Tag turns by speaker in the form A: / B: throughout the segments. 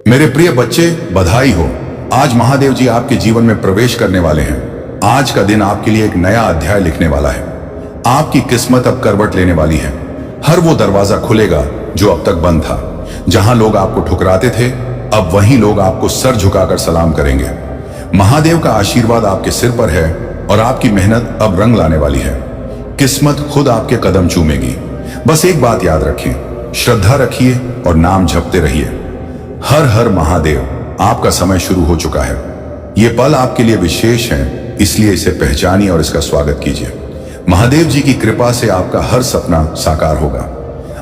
A: मेरे प्रिय बच्चे, बधाई हो। आज महादेव जी आपके जीवन में प्रवेश करने वाले हैं। आज का दिन आपके लिए एक नया अध्याय लिखने वाला है। आपकी किस्मत अब करवट लेने वाली है। हर वो दरवाजा खुलेगा जो अब तक बंद था। जहां लोग आपको ठुकराते थे, अब वहीं लोग आपको सर झुकाकर सलाम करेंगे। महादेव का आशीर्वाद आपके सिर पर है और आपकी मेहनत अब रंग लाने वाली है। किस्मत खुद आपके कदम चूमेगी। बस एक बात याद रखें, श्रद्धा रखिए और नाम जपते रहिए। हर हर महादेव। आपका समय शुरू हो चुका है। ये पल आपके लिए विशेष है, इसलिए इसे पहचानिए और इसका स्वागत कीजिए। महादेव जी की कृपा से आपका हर सपना साकार होगा।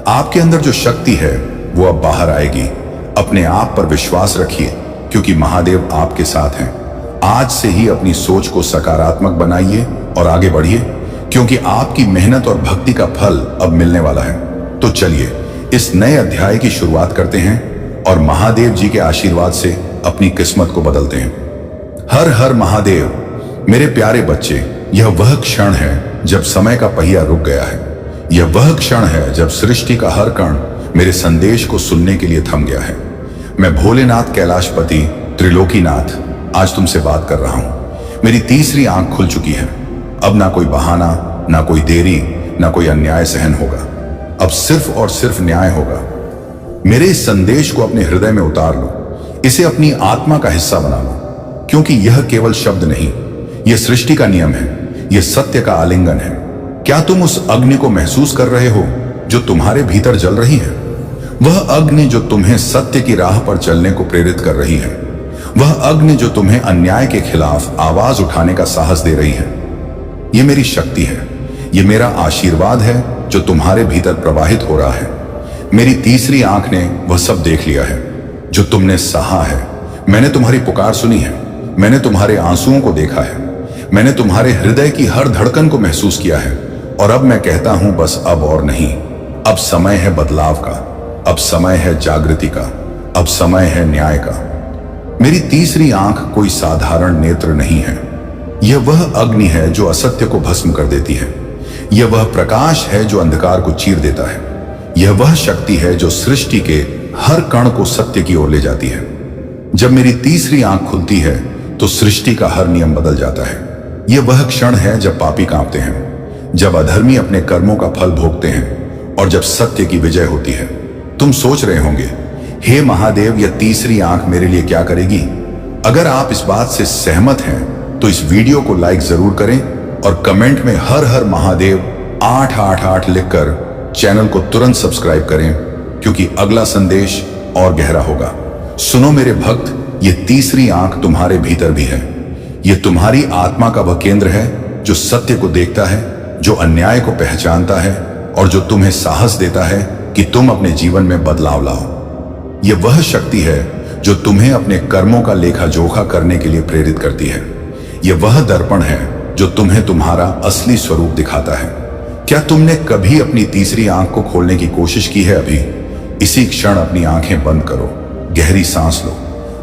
A: आपके अंदर जो शक्ति है वो अब बाहर आएगी। अपने आप पर विश्वास रखिए, क्योंकि महादेव आपके साथ हैं। आज से ही अपनी सोच को सकारात्मक बनाइए और आगे बढ़िए, क्योंकि आपकी मेहनत और भक्ति का फल अब मिलने वाला है। तो चलिए इस नए अध्याय की शुरुआत करते हैं और महादेव जी के आशीर्वाद से अपनी किस्मत को बदलते हैं। हर हर महादेव। मेरे प्यारे बच्चे, यह वह क्षण है जब समय का पहिया रुक गया है। यह वह क्षण है जब सृष्टि का हर कण मेरे संदेश को सुनने के लिए थम गया है। मैं भोलेनाथ कैलाशपति त्रिलोकीनाथ आज तुमसे बात कर रहा हूं। मेरी तीसरी आंख खुल चुकी है। अब ना कोई बहाना, ना कोई देरी, ना कोई अन्याय सहन होगा। अब सिर्फ और सिर्फ न्याय होगा। मेरे इस संदेश को अपने हृदय में उतार लो। इसे अपनी आत्मा का हिस्सा बना लो, क्योंकि यह केवल शब्द नहीं, यह सृष्टि का नियम है। यह सत्य का आलिंगन है। क्या तुम उस अग्नि को महसूस कर रहे हो जो तुम्हारे भीतर जल रही है? वह अग्नि जो तुम्हें सत्य की राह पर चलने को प्रेरित कर रही है। वह अग्नि जो तुम्हें अन्याय के खिलाफ आवाज उठाने का साहस दे रही है। यह मेरी शक्ति है। यह मेरा आशीर्वाद है जो तुम्हारे भीतर प्रवाहित हो रहा है। मेरी तीसरी आंख ने वह सब देख लिया है जो तुमने सहा है। मैंने तुम्हारी पुकार सुनी है। मैंने तुम्हारे आंसुओं को देखा है। मैंने तुम्हारे हृदय की हर धड़कन को महसूस किया है। और अब मैं कहता हूं, बस अब और नहीं। अब समय है बदलाव का। अब समय है जागृति का। अब समय है न्याय का। मेरी तीसरी आंख कोई साधारण नेत्र नहीं है। यह वह अग्नि है जो असत्य को भस्म कर देती है। यह वह प्रकाश है जो अंधकार को चीर देता है। यह वह शक्ति है जो सृष्टि के हर कण को सत्य की ओर ले जाती है। जब मेरी तीसरी आंख खुलती है तो सृष्टि का हर नियम बदल जाता है। यह वह क्षण है जब पापी कांपते हैं, जब अधर्मी अपने कर्मों का फल भोगते हैं और जब सत्य की विजय होती है। तुम सोच रहे होंगे, हे महादेव, यह तीसरी आंख मेरे लिए क्या करेगी? अगर आप इस बात से सहमत हैं तो इस वीडियो को लाइक जरूर करें और कमेंट में हर हर महादेव 888 लिखकर चैनल को तुरंत सब्सक्राइब करें, क्योंकि अगला संदेश और गहरा होगा। सुनो मेरे भक्त, ये तीसरी आंख तुम्हारे भीतर भी है। ये तुम्हारी आत्मा का वह केंद्र है जो सत्य को देखता है, जो अन्याय को पहचानता है और जो तुम्हें साहस देता है कि तुम अपने जीवन में बदलाव लाओ। यह वह शक्ति है जो तुम्हें अपने कर्मों का लेखा जोखा करने के लिए प्रेरित करती है। यह वह दर्पण है जो तुम्हें तुम्हारा असली स्वरूप दिखाता है। क्या तुमने कभी अपनी तीसरी आंख को खोलने की कोशिश की है? अभी इसी क्षण अपनी आंखें बंद करो, गहरी सांस लो,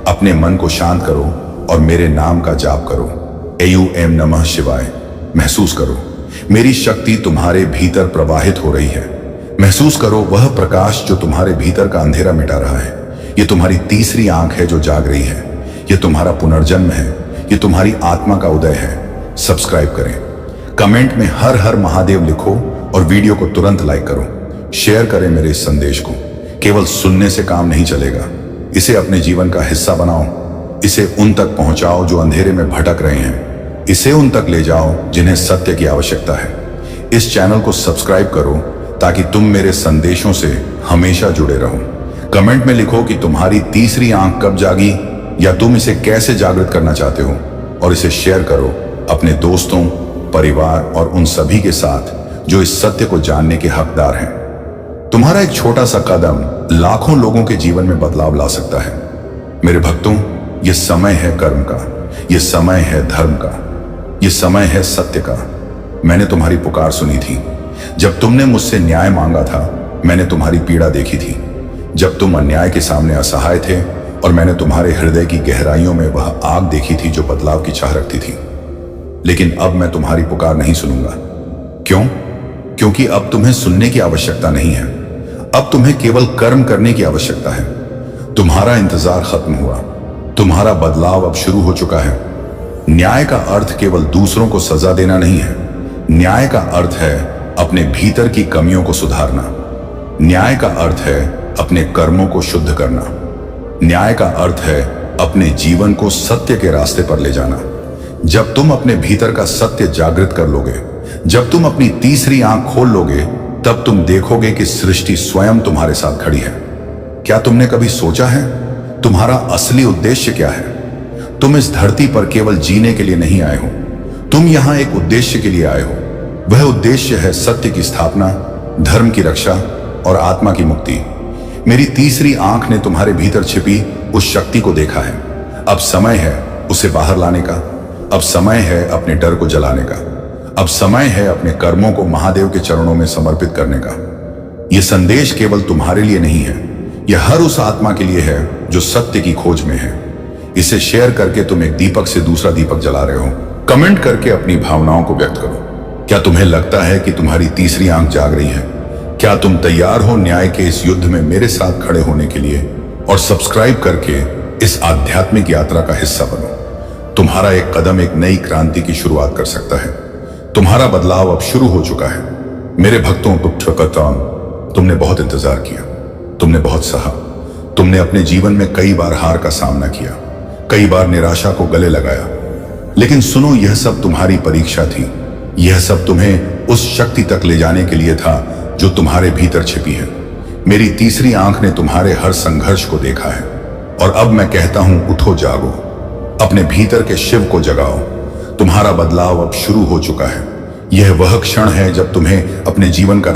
A: अपने मन को शांत करो और मेरे नाम का जाप करो। एयूएम नमः शिवाय। महसूस करो मेरी शक्ति तुम्हारे भीतर प्रवाहित हो रही है। महसूस करो वह प्रकाश जो तुम्हारे भीतर का अंधेरा मिटा रहा है। यह तुम्हारी तीसरी आंख है जो जाग रही है। यह तुम्हारा पुनर्जन्म है। यह तुम्हारी आत्मा का उदय है। सब्सक्राइब करें, कमेंट में हर हर महादेव लिखो और वीडियो को तुरंत लाइक करो। शेयर करें मेरे इस संदेश को। केवल सुनने से काम नहीं चलेगा, इसे अपने जीवन का हिस्सा बनाओ। इसे उन तक पहुंचाओ जो अंधेरे में भटक रहे हैं। इसे उन तक ले जाओ जिन्हें सत्य की आवश्यकता है। इस चैनल को सब्सक्राइब करो ताकि तुम मेरे संदेशों से हमेशा जुड़े रहो। कमेंट में लिखो कि तुम्हारी तीसरी आंख कब जागी या तुम इसे कैसे जागृत करना चाहते हो, और इसे शेयर करो अपने दोस्तों, परिवार और उन सभी के साथ जो इस सत्य को जानने के हकदार हैं। तुम्हारा एक छोटा सा कदम लाखों लोगों के जीवन में बदलाव ला सकता है। मेरे भक्तों, यह समय है कर्म का। यह समय है धर्म का। यह समय है सत्य का। मैंने तुम्हारी पुकार सुनी थी। जब तुमने मुझसे न्याय मांगा था, मैंने तुम्हारी पीड़ा देखी थी। जब तुम अन्याय के सामने असहाय थे और मैंने तुम्हारे हृदय की गहराइयों में वह आग देखी थी जो बदलाव की चाह रखती थी। लेकिन अब मैं तुम्हारी पुकार नहीं सुनूंगा। क्यों? क्योंकि अब तुम्हें सुनने की आवश्यकता नहीं है। अब तुम्हें केवल कर्म करने की आवश्यकता है। तुम्हारा इंतजार खत्म हुआ, तुम्हारा बदलाव अब शुरू हो चुका है। न्याय का अर्थ केवल दूसरों को सजा देना नहीं है, न्याय का अर्थ है अपने भीतर की कमियों को सुधारना। न्याय का अर्थ है अपने कर्मों को शुद्ध करना। न्याय का अर्थ है अपने जीवन को सत्य के रास्ते पर ले जाना। जब तुम अपने भीतर का सत्य जागृत कर लोगे, जब तुम अपनी तीसरी आंख खोल लोगे, तब तुम देखोगे कि सृष्टि स्वयं तुम्हारे साथ खड़ी है। क्या तुमने कभी सोचा है तुम्हारा असली उद्देश्य क्या है? तुम इस धरती पर केवल जीने के लिए नहीं आए हो, तुम यहां एक उद्देश्य के लिए आए हो। वह उद्देश्य है सत्य की स्थापना, धर्म की रक्षा और आत्मा की मुक्ति। मेरी तीसरी आंख ने तुम्हारे भीतर छिपी उस शक्ति को देखा है। अब समय है उसे बाहर लाने का। अब समय है अपने डर को जलाने का। अब समय है अपने कर्मों को महादेव के चरणों में समर्पित करने का। यह संदेश केवल तुम्हारे लिए नहीं है, यह हर उस आत्मा के लिए है जो सत्य की खोज में है। इसे शेयर करके तुम एक दीपक से दूसरा दीपक जला रहे हो। कमेंट करके अपनी भावनाओं को व्यक्त करो। क्या तुम्हें लगता है कि तुम्हारी तीसरी आंख जाग रही है? क्या तुम तैयार हो न्याय के इस युद्ध में मेरे साथ खड़े होने के लिए? और सब्सक्राइब करके इस आध्यात्मिक यात्रा का हिस्सा बनो। तुम्हारा एक कदम एक नई क्रांति की शुरुआत कर सकता है। तुम्हारा बदलाव अब शुरू हो चुका है। मेरे भक्तों, तुमने बहुत इंतजार किया, तुमने बहुत सहा, तुमने अपने जीवन में कई बार हार का सामना किया, कई बार निराशा को गले लगाया। लेकिन सुनो, यह सब तुम्हारी परीक्षा थी। यह सब तुम्हें उस शक्ति तक ले जाने के लिए था जो तुम्हारे भीतर छिपी है। मेरी तीसरी आंख ने तुम्हारे हर संघर्ष को देखा है और अब मैं कहता हूं, उठो, जागो, अपने भीतर के शिव को जगाओ। तुम्हारा बदलाव अब शुरू हो चुका है। यह वह क्षण है जब तुम्हें अपने जीवन का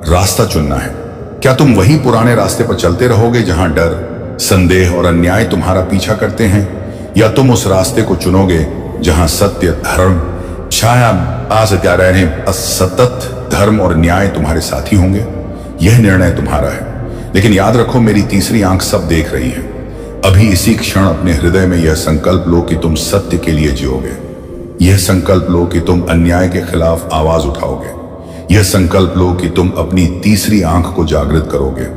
A: रास्ता चुनना है। क्या तुम वही पुराने रास्ते पर चलते रहोगे जहां डर, संदेह और अन्याय तुम्हारा पीछा करते हैं, या तुम उस रास्ते को चुनोगे जहां सत्य, धर्म, सतत धर्म और न्याय तुम्हारे साथी होंगे? यह निर्णय तुम्हारा है। लेकिन याद रखो, मेरी तीसरी आंख सब देख रही है। अभी इसी क्षण अपने हृदय में यह संकल्प लो कि तुम सत्य के लिए जियोगे। यह संकल्प लो कि तुम अन्याय के खिलाफ आवाज उठाओगे। यह संकल्प लो कि तुम अपनी तीसरी आंख को जागृत करोगे।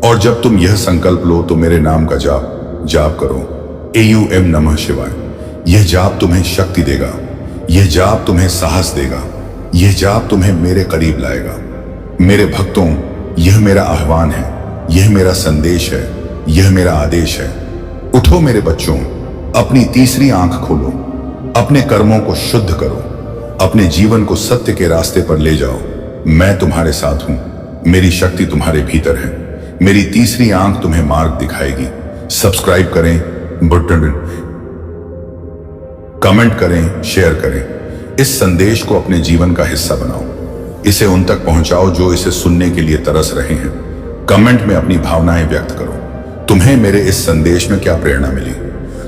A: और जब तुम यह संकल्प लो तो मेरे नाम का जाप करो, AUM नमः शिवाय। यह जाप तुम्हें शक्ति देगा, यह जाप तुम्हें साहस देगा, यह जाप तुम्हें मेरे करीब लाएगा। मेरे भक्तों, यह मेरा आह्वान है, यह मेरा संदेश है, यह मेरा आदेश है। उठो मेरे बच्चों, अपनी तीसरी आंख खोलो, अपने कर्मों को शुद्ध करो, अपने जीवन को सत्य के रास्ते पर ले जाओ। मैं तुम्हारे साथ हूं, मेरी शक्ति तुम्हारे भीतर है। मेरी तीसरी आंख तुम्हें मार्ग दिखाएगी। सब्सक्राइब करें, बटन कमेंट करें, शेयर करें। इस संदेश को अपने जीवन का हिस्सा बनाओ। इसे उन तक पहुंचाओ जो इसे सुनने के लिए तरस रहे हैं। कमेंट में अपनी भावनाएं व्यक्त करो। तुम्हें मेरे इस संदेश में क्या प्रेरणा मिली?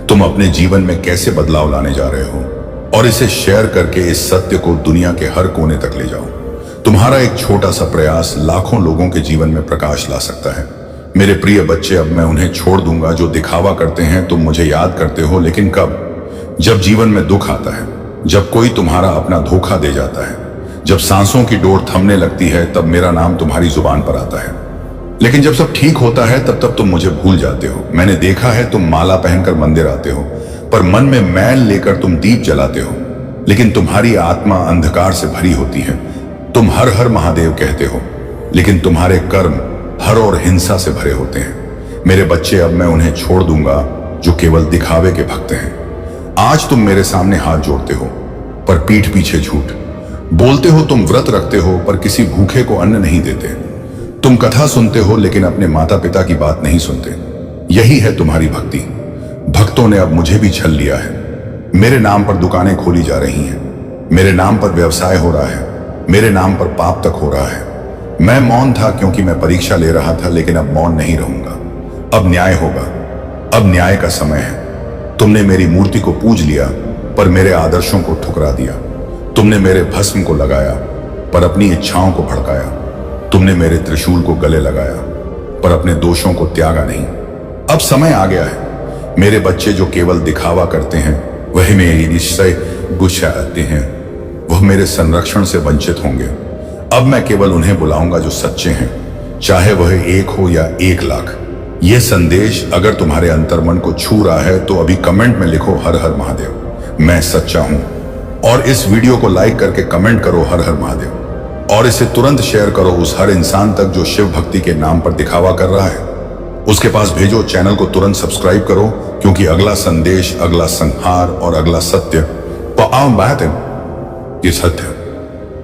A: तुम अपने जीवन में कैसे बदलाव लाने जा रहे हो? और इसे शेयर करके इस सत्य को दुनिया के हर कोने तक ले जाओ। तुम्हारा एक छोटा सा प्रयास लाखों लोगों के जीवन में प्रकाश ला सकता है। मेरे प्रिय बच्चे, अब मैं उन्हें छोड़ दूंगा जो दिखावा करते हैं। तुम मुझे याद करते हो, लेकिन कब? जब जीवन में दुख आता है, जब कोई तुम्हारा अपना धोखा दे जाता है, जब सांसों की डोर थमने लगती है, तब मेरा नाम तुम्हारी जुबान पर आता है। लेकिन जब सब ठीक होता है, तब तुम मुझे भूल जाते हो। मैंने देखा है, तुम माला पहनकर मंदिर आते हो, पर मन में मैल लेकर तुम दीप जलाते हो। लेकिन तुम्हारी आत्मा अंधकार से भरी होती है। तुम हर हर महादेव कहते हो, लेकिन तुम्हारे कर्म हर और हिंसा से भरे होते हैं। मेरे बच्चे, अब मैं उन्हें छोड़ दूंगा जो केवल दिखावे के भक्त हैं। आज तुम मेरे सामने हाथ जोड़ते हो, पर पीठ पीछे झूठ बोलते हो। तुम व्रत रखते हो, पर किसी भूखे को अन्न नहीं देते। तुम कथा सुनते हो, लेकिन अपने माता पिता की बात नहीं सुनते। यही है तुम्हारी भक्ति। भक्तों ने अब मुझे भी छल लिया है। मेरे नाम पर दुकानें खोली जा रही हैं, मेरे नाम पर व्यवसाय हो रहा है, मेरे नाम पर पाप तक हो रहा है। मैं मौन था क्योंकि मैं परीक्षा ले रहा था, लेकिन अब मौन नहीं रहूंगा। अब न्याय होगा, अब न्याय का समय है। तुमने मेरी मूर्ति को पूज लिया, पर मेरे आदर्शों को ठुकरा दिया। तुमने मेरे भस्म को लगाया, पर अपनी इच्छाओं को भड़काया। तुमने मेरे त्रिशूल को गले लगाया, पर अपने दोषों को त्यागा नहीं। अब समय आ गया है। मेरे बच्चे जो केवल दिखावा करते हैं, वही मेरी निश्चय गुस्साते हैं, वह मेरे संरक्षण से वंचित होंगे। अब मैं केवल उन्हें बुलाऊंगा जो सच्चे हैं, चाहे वह 1 हो या 1 लाख। यह संदेश अगर तुम्हारे अंतर्मन को छू रहा है तो अभी कमेंट में लिखो हर हर महादेव, मैं सच्चा हूं। और इस वीडियो को लाइक करके कमेंट करो हर हर महादेव, और इसे तुरंत शेयर करो उस हर इंसान तक जो शिव भक्ति के नाम पर दिखावा कर रहा है। उसके पास भेजो। चैनल को तुरंत सब्सक्राइब करो, क्योंकि अगला संदेश, अगला संहार और अगला सत्य ये सत्य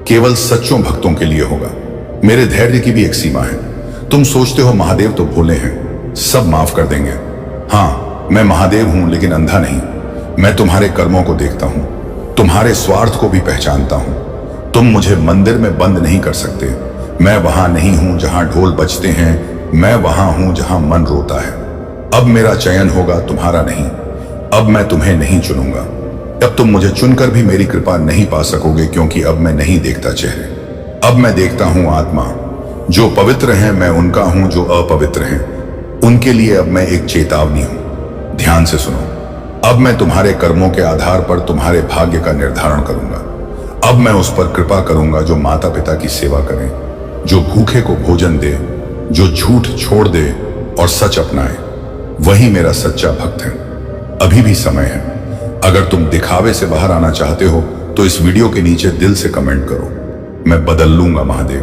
A: केवल सच्चों भक्तों के लिए होगा। मेरे धैर्य की भी एक सीमा है। तुम सोचते हो महादेव तो भोले हैं, सब माफ कर देंगे। हाँ, मैं महादेव हूं, लेकिन अंधा नहीं। मैं तुम्हारे कर्मों को देखता हूं, तुम्हारे स्वार्थ को भी पहचानता हूं। तुम मुझे मंदिर में बंद नहीं कर सकते। मैं वहां नहीं हूं जहां ढोल बजते हैं, मैं वहां हूं जहां मन रोता है। अब मेरा चयन होगा, तुम्हारा नहीं। अब मैं तुम्हें नहीं चुनूंगा। तब तुम मुझे चुनकर भी मेरी कृपा नहीं पा सकोगे, क्योंकि अब मैं नहीं देखता चेहरे, अब मैं देखता हूं आत्मा। जो पवित्र हैं मैं उनका हूं, जो अपवित्र हैं उनके लिए अब मैं एक चेतावनी हूं। ध्यान से सुनो। अब मैं तुम्हारे कर्मों के आधार पर तुम्हारे भाग्य का निर्धारण करूंगा। अब मैं उस पर कृपा करूंगा जो माता पिता की सेवा करें, जो भूखे को भोजन दे, जो झूठ छोड़ दे और सच अपनाए। वही मेरा सच्चा भक्त है। अभी भी समय है। अगर तुम दिखावे से बाहर आना चाहते हो तो इस वीडियो के नीचे दिल से कमेंट करो, मैं बदल लूंगा महादेव,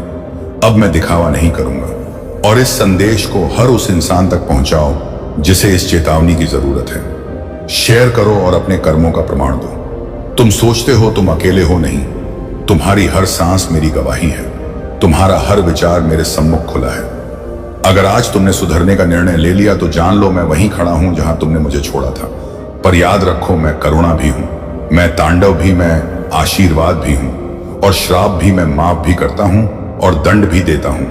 A: अब मैं दिखावा नहीं करूंगा। और इस संदेश को हर उस इंसान तक पहुंचाओ जिसे इस चेतावनी की जरूरत है। शेयर करो और अपने कर्मों का प्रमाण दो। तुम सोचते हो तुम अकेले हो, नहीं। तुम्हारी हर सांस मेरी गवाही है। तुम्हारा हर विचार मेरे सम्मुख खुला है। अगर आज तुमने सुधरने का निर्णय ले लिया तो जान लो मैं वहीं खड़ा हूं जहां तुमने मुझे छोड़ा था। पर याद रखो, मैं करुणा भी हूं, मैं तांडव भी, मैं आशीर्वाद भी हूं, और श्राप भी मैं माफ भी करता हूं और दंड भी देता हूं।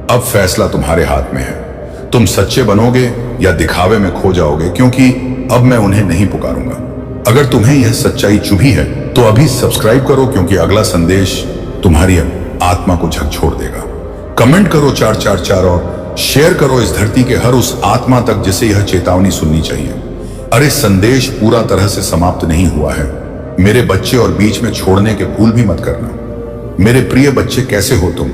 A: अब फैसला तुम्हारे हाथ में है। तुम सच्चे बनोगे या दिखावे में खो जाओगे, क्योंकि अब मैं उन्हें नहीं पुकारूंगा। अगर तुम्हें यह सच्चाई चुभी है तो अभी सब्सक्राइब करो, क्योंकि अगला संदेश तुम्हारी आत्मा को झकझोर देगा। कमेंट करो 444 और शेयर करो इस धरती के हर उस आत्मा तक जिसे यह चेतावनी सुननी चाहिए। अरे संदेश पूरा तरह से समाप्त नहीं हुआ है मेरे बच्चे, और बीच में छोड़ने के भूल भी मत करना। मेरे प्रिय बच्चे, कैसे हो तुम?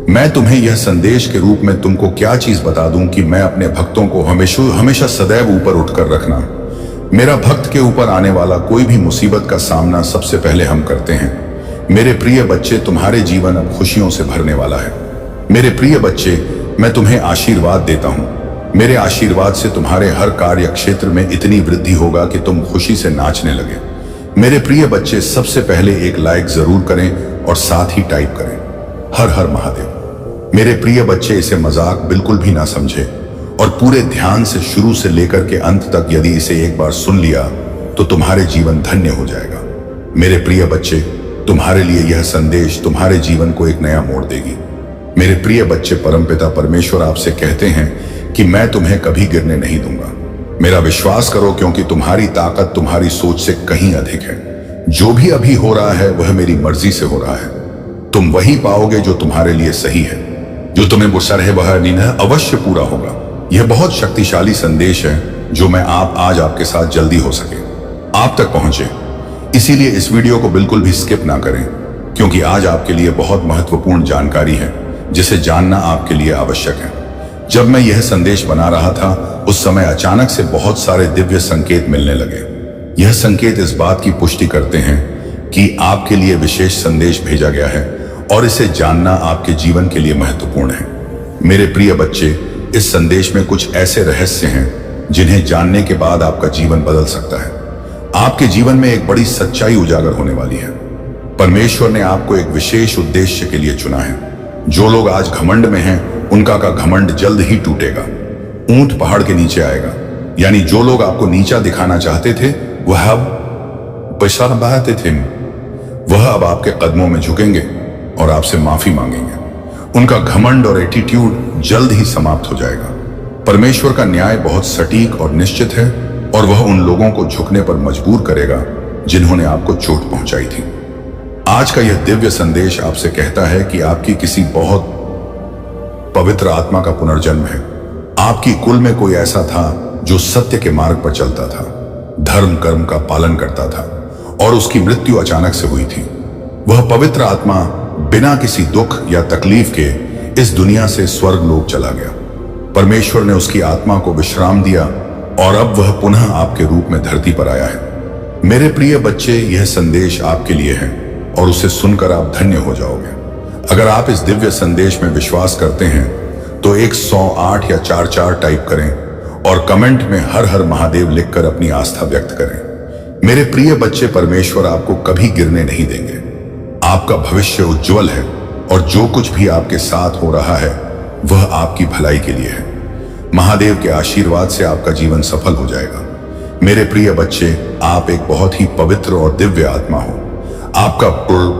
A: मैं तुम्हें यह संदेश के रूप में तुमको क्या चीज बता दूं कि मैं अपने भक्तों को हमेशा सदैव ऊपर उठकर रखना। मेरा भक्त के ऊपर आने वाला कोई भी मुसीबत का सामना सबसे पहले हम करते हैं। मेरे प्रिय बच्चे, तुम्हारे जीवन अब खुशियों से भरने वाला है। मेरे प्रिय बच्चे, मैं तुम्हें आशीर्वाद देता हूं। मेरे आशीर्वाद से तुम्हारे हर कार्य क्षेत्र में इतनी वृद्धि होगा कि तुम खुशी से नाचने लगे। मेरे प्रिय बच्चे, सबसे पहले एक लाइक जरूर करें और साथ ही टाइप करें हर हर महादेव। मेरे प्रिय बच्चे, इसे मजाक बिल्कुल भी ना समझे और पूरे ध्यान से शुरू से लेकर के अंत तक यदि इसे एक बार सुन लिया तो तुम्हारे जीवन धन्य हो जाएगा। मेरे प्रिय बच्चे, तुम्हारे लिए यह संदेश तुम्हारे जीवन को एक नया मोड़ देगी। मेरे प्रिय बच्चे, परमपिता परमेश्वर आपसे कहते हैं कि मैं तुम्हें कभी गिरने नहीं दूंगा। मेरा विश्वास करो, क्योंकि तुम्हारी ताकत तुम्हारी सोच से कहीं अधिक है। जो भी अभी हो रहा है वह मेरी मर्जी से हो रहा है। तुम वही पाओगे जो तुम्हारे लिए सही है। जो तुम्हें बुसर है वह अवश्य पूरा होगा। यह बहुत शक्तिशाली संदेश है जो मैं आज आपके साथ जल्दी हो सके आप तक पहुंचे। इसीलिए इस वीडियो को बिल्कुल भी स्किप ना करें, क्योंकि आज आपके लिए बहुत महत्वपूर्ण जानकारी है जिसे जानना आपके लिए आवश्यक है। जब मैं यह संदेश बना रहा था उस समय अचानक से बहुत सारे दिव्य संकेत मिलने लगे। यह संकेत इस बात की पुष्टि करते हैं कि आपके लिए विशेष संदेश भेजा गया है और इसे जानना आपके जीवन के लिए महत्वपूर्ण है। मेरे प्रिय बच्चे, इस संदेश में कुछ ऐसे रहस्य हैं जिन्हें जानने के बाद आपका जीवन बदल सकता है। आपके जीवन में एक बड़ी सच्चाई उजागर होने वाली है। परमेश्वर ने आपको एक विशेष उद्देश्य के लिए चुना है। जो लोग आज घमंड में हैं उनका का घमंड जल्द ही टूटेगा। ऊंट पहाड़ के नीचे आएगा। यानी जो लोग आपको नीचा दिखाना चाहते थे वह अब पैसा बहाते थे, वह अब आपके कदमों में झुकेंगे और आपसे माफी मांगेंगे। उनका घमंड और एटीट्यूड जल्द ही समाप्त हो जाएगा। परमेश्वर का न्याय बहुत सटीक और निश्चित है और वह उन लोगों को झुकने पर मजबूर करेगा जिन्होंने आपको चोट पहुंचाई थी। आज का यह दिव्य संदेश आपसे कहता है कि आपकी किसी बहुत पवित्र आत्मा का पुनर्जन्म है। आपकी कुल में कोई ऐसा था जो सत्य के मार्ग पर चलता था, धर्म कर्म का पालन करता था और उसकी मृत्यु अचानक से हुई थी। वह पवित्र आत्मा बिना किसी दुख या तकलीफ के इस दुनिया से स्वर्ग लोक चला गया। परमेश्वर ने उसकी आत्मा को विश्राम दिया और अब वह पुनः आपके रूप में धरती पर आया है। मेरे प्रिय बच्चे, यह संदेश आपके लिए है और उसे सुनकर आप धन्य हो जाओगे। अगर आप इस दिव्य संदेश में विश्वास करते हैं तो 108 या 44 टाइप करें और कमेंट में हर हर महादेव लिखकर अपनी आस्था व्यक्त करें। मेरे प्रिय बच्चे, परमेश्वर आपको कभी गिरने नहीं देंगे। आपका भविष्य उज्जवल है और जो कुछ भी आपके साथ हो रहा है वह आपकी भलाई के लिए है। महादेव के आशीर्वाद से आपका जीवन सफल हो जाएगा। मेरे प्रिय बच्चे, आप एक बहुत ही पवित्र और दिव्य आत्मा हो। आपका